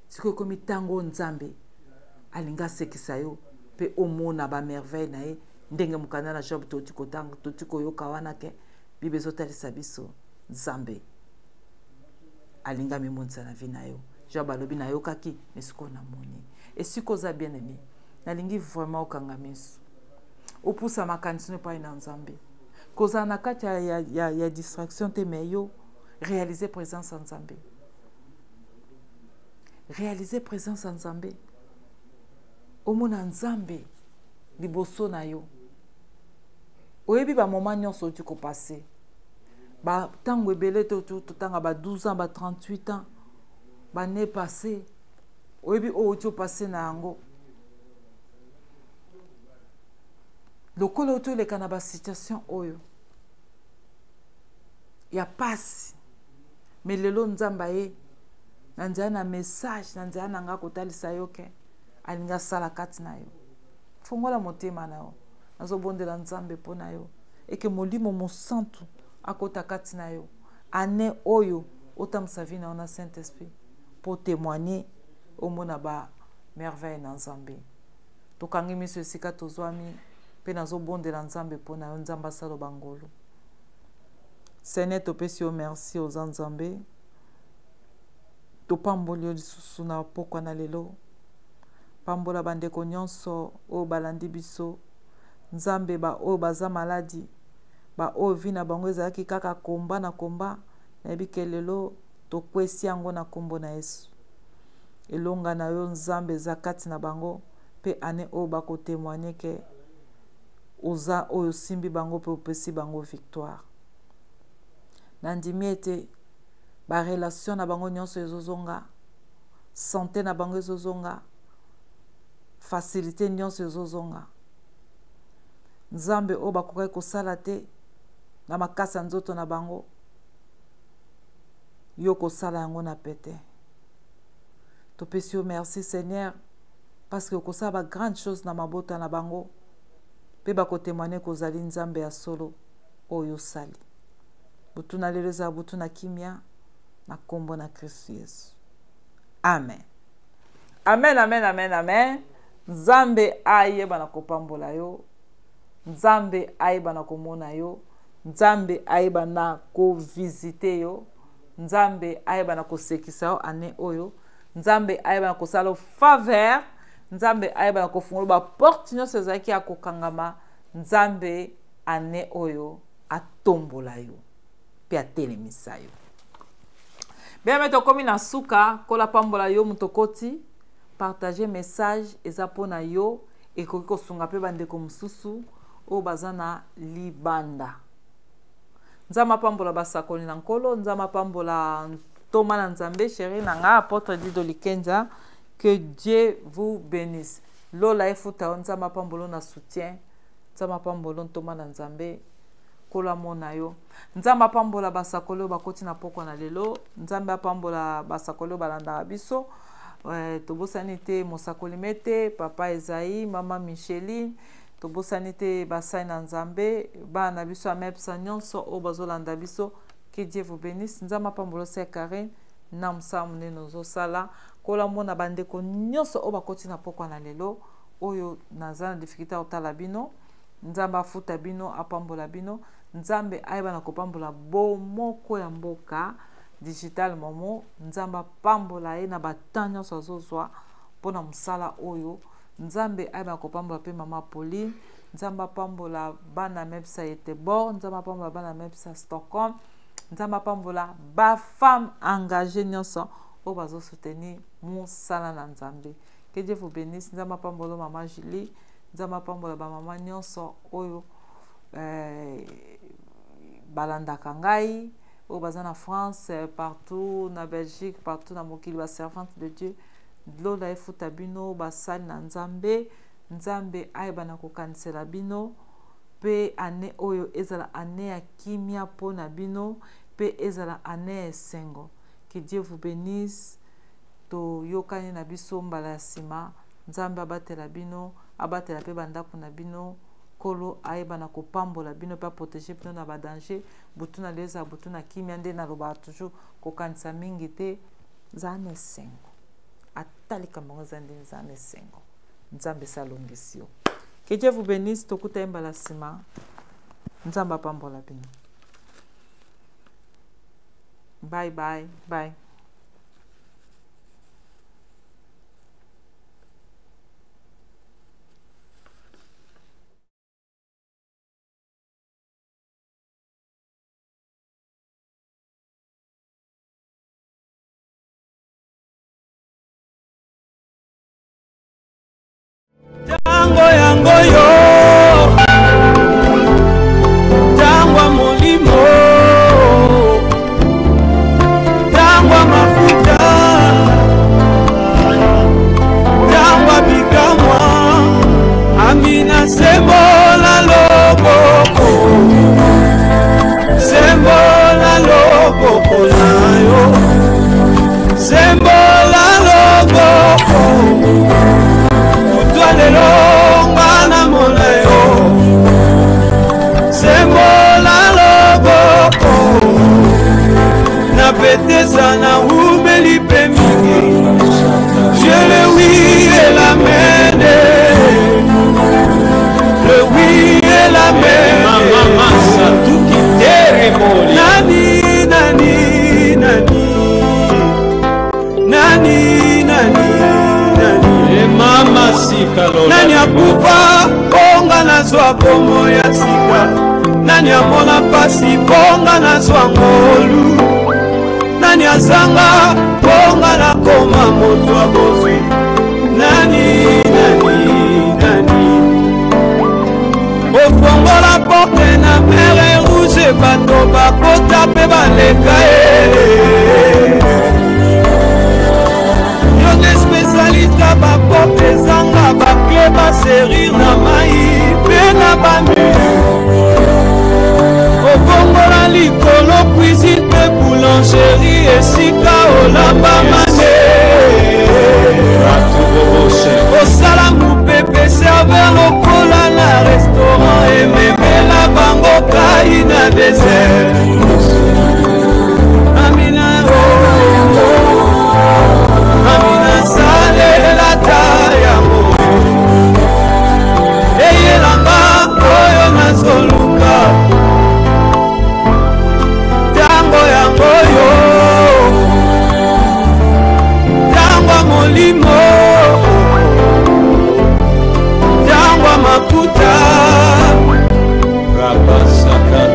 C: siko komi tango Nzambe alinga sekisa yo pe omona ba merveille na ye ndenge mukana na Job totiko tango totiko yoka wana ke bibe zotalisa biso Nzambe alinga mimonza na vie na yo Job alobi na yokaki mesiko na moni et siko za bien aimé nalingi vraiment okanga miso opusa makanisi pa ina Nzambe koza na kati ya distraction te meyo réaliser présence en Nzambe réaliser présence en Nzambe omona Nzambe liboso na yo oyebi ba moment nyonso tu ko passer ba tango ebele to tanga ba 12 ans ba 38 ans ba ne passé oyebi o tu passé na yango lokolo to le kana ba situation oyo ya pasi mais lelo Nzamba ye nanzia na message nanzia na nga kotalisa yo ke alinga sala kati na yo fongola motema na yo nazobondela Nzambe pona yo eke molimo mosantu akota kati na yo ane oyo otamsa vi na ona Saint-Esprit pour témoigner au mona ba merveille na Nzambe tokangi miso esika tozwami pe nazobondela Nzambe pona yo Nzamba salo bangolo Seigneur topesi yo merci aux Nzambe. Topamboli yo lisusu na pokwa na lelo. Pambola bandeko nyonso o balandi biso. Nzambe ba o baza maladi. Ba o vi na bango ezalaki kaka komba na komba. Nayebi ke lelo tokwesi yango na kombo na Yesu. Elonga na yo Nzambe eza kati na bango. Pe ane o bako témoigner ke oza oyo simbi bango pe opesi bango victoire. Nandimi ete ba relation na bango nyonso ezozonga, santé na bango ezozonga, facilité nyonso ezozonga. Nzambe o bakokai kosala te na makasa nzoto na bango, yo kosala yango na pete. Topesi yo merci Seigneur parce que kosala ba grande chose na mabota na bango pe bako témoigner kozali Nzambe ya solo oyo sali. Butu na lelo za butu na kimia na kombo na Kristo Yesu. Amen. Amen, amen, amen, amen. Nzambe ayeba na kopambola yo. Nzambe ayeba na komona yo. Nzambe ayeba na kovisite yo. Nzambe ayeba na kosekisa yo ane oyo. Nzambe ayeba na kosala faveur. Nzambe ayeba na kofungola ba porte nyonso ezalaki ya kokangama. Nzambe ane oyo atombola yo. Pe atelemisa yo. Bien, mais tokomi na suka, kola pambola yo mutokoti, partager message, eza pona yo, et koko sunga pe bandeko mususu, o bazana libanda. Nzama pambola basakoli na nkolo, nzama pambola Thomas na Nzambe, chéri, nanga, apôtre Dido Likenza, que Dieu vous bénisse. Lola efuta, nzama pambolo na soutien, nzama pambolo Thomas na Nzambe, kola mona yo. Nzamba pambola basakolo bakoti na pokwa na lelo. Nzamba pambola basakolo balanda biso. Tobosani te mosakoli mete, papa Ezaï, mama Micheline. Tobosani te basai na Nzambe, bana biso amepsa nyonso o bazolanda biso. Que Dieu vous bénisse. Nzamba pambola se Karen, namsa mune nozo sala. Kola mona bandeko nyonso o bakoti na pokwa na lelo. Oyo nazana difficulté otala bino. Nzamba futa bino apambola bino. Nzambe ayeba na kopambola bomoko ya mboka digital momo. Nzamba pambola ye na batanya sozozwa pona musala oyo. Nzambe ayeba na kopambola pe mama Pauline. Nzamba pambola bana mepsa Etebor. Nzamba pambola bana mepsa Stockholm. Nzamba pambola ba femme engagée nyonso o bazo soutenir musala na Nzambe. Que Dieu vous bénisse. Nzamba pambola mama Julie. Nzamba pambola ba mama nyonso oyo balanda kangai o bazana France, partout na Belgique, partout na mokili ba servante de Dieu. Lola efuta bino basali na Nzambe. Nzambe ayeba na kokanisela bino pe ane oyo ezala ane ya kimia pona bino pe ezala ane esengo. Que Dieu vous bénisse. To yokani na biso mbala ya sima. Nzambe abatela bino, abatela pe bandako na bino. Kolo ayeba na kopambola bino pa protéger bino na ba danger. Butu na leza butu na kimia nde na loba toujours kokanisa mingi te zane esengo. Atali kamongo zande zane esengo. Nzambe salongisi yo. Que Dieu vous bénisse. Tokuta mbala sima. Nzambe apambola bino. Bye bye. Bye.
A: Tango yango yo Tango molimo Tango mafuta Tango bikamwa Amina sembola loboko Sembola loboko na yo Sembola loboko Lelo ngana mona yo sembola loboko na petesa na ubeli pe mingi je le oui et la mene le oui et la mene
B: Mama Masa tuki tere moli
A: nani akufa bonga nazwa bomo ya sika, nani amona pasi bonga nazwa ngolu, nani azanga bonga nakoma moto abozwi, nani ofongola porte na mere rouge bato bakota pe baleka yo de spécialiste baporte ezanga bakle baserir na mai pe na bamur ofongola likolo cuisine pe boulangerie esika olamba mane osala mopepe serveur lokola na restaurant ememela bango kai na désert amina amina salela tayango eyelanga oyo nazoluka tango yango yo tango molimo mafuta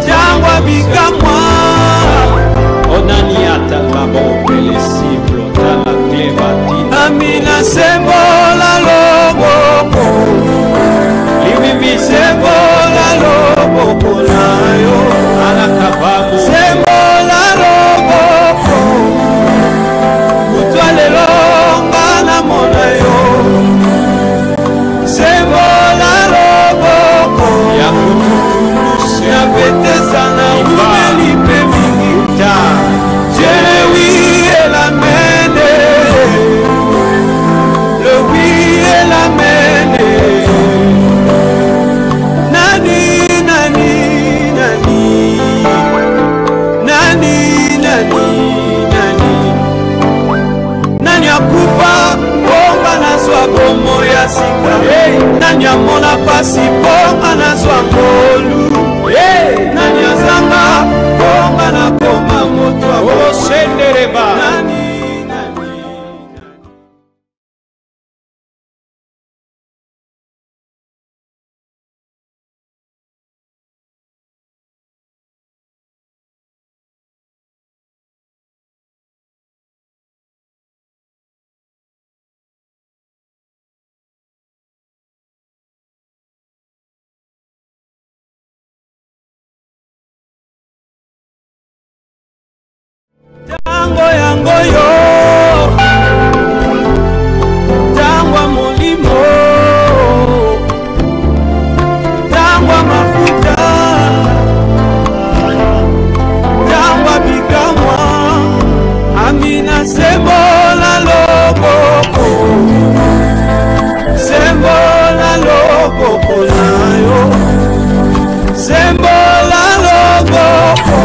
A: jangwa bikamwa
B: onaniata babopele siblo tala clebatina
A: amina sembola loboko limimi sembola loboko nayo
B: alakababu
A: sembola loboko kutwalelo ngana mona yo sembola loboko ya betesa na umeli pe mingi Dieu oui et la mène le oui et la mène nani nani nani nani nani nani nani akufa bonga nazwa bomo ya sika nani amona pasi bonga nazwa ngolu nani azanga bonga nakoma moto
B: akosendereba
A: nani tango yango yo tangwa molimo tangwa mafuta tangwa bikamwa amina sembola loboko sembola loboko nayo sembola loboko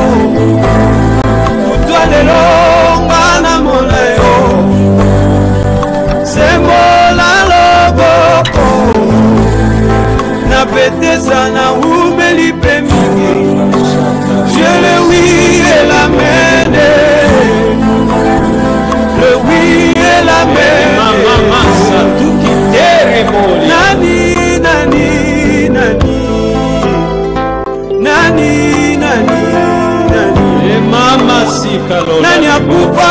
A: lelonga na mona yo sembola loboko na petesa na umeli pe mingi je le oui et la mène le oui et la mène
B: mama satuki teremoli
A: nani nani nani nani nani
B: mama sika lola
A: nani akufa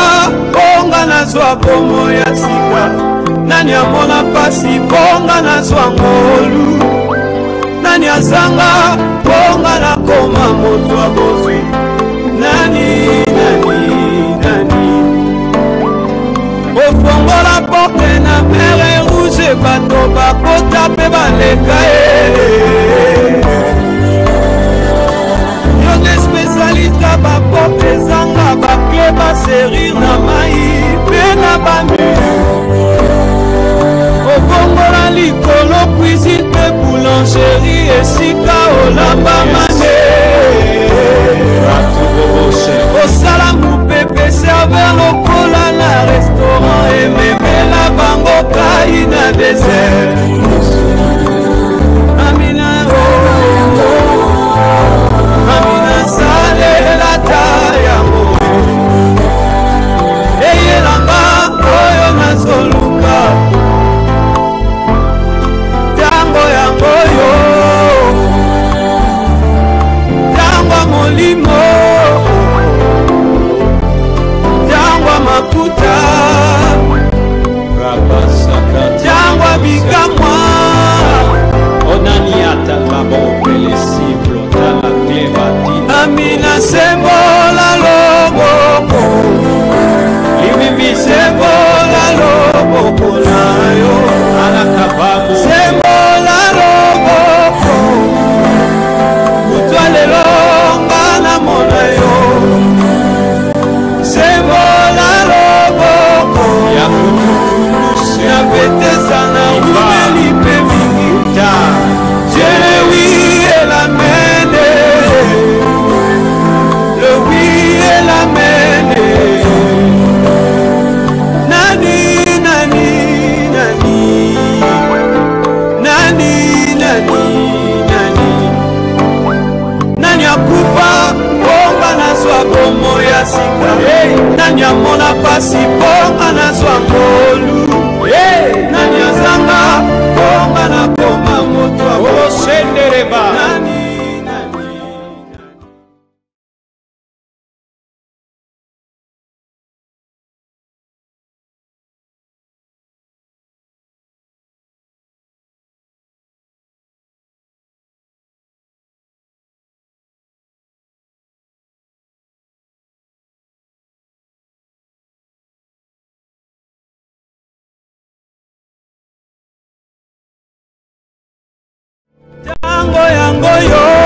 A: bonga nazwa bomo ya sika nani amona pasi bonga nazwa ngolu nani azanga bonga nakoma moto abozwi nani ofongola porte na mere rouge bato bakota pe baleka yo de spécialiste baporte ezanga bakle baserir na mai pe na bamur okongola likolo cuisine pe boulangerie esika olamba mane osala mopepe serveur lokola na restaurant ememela bango kai na désert amina amina salela tayango eyelanga oyo nazoluka ntango yango yo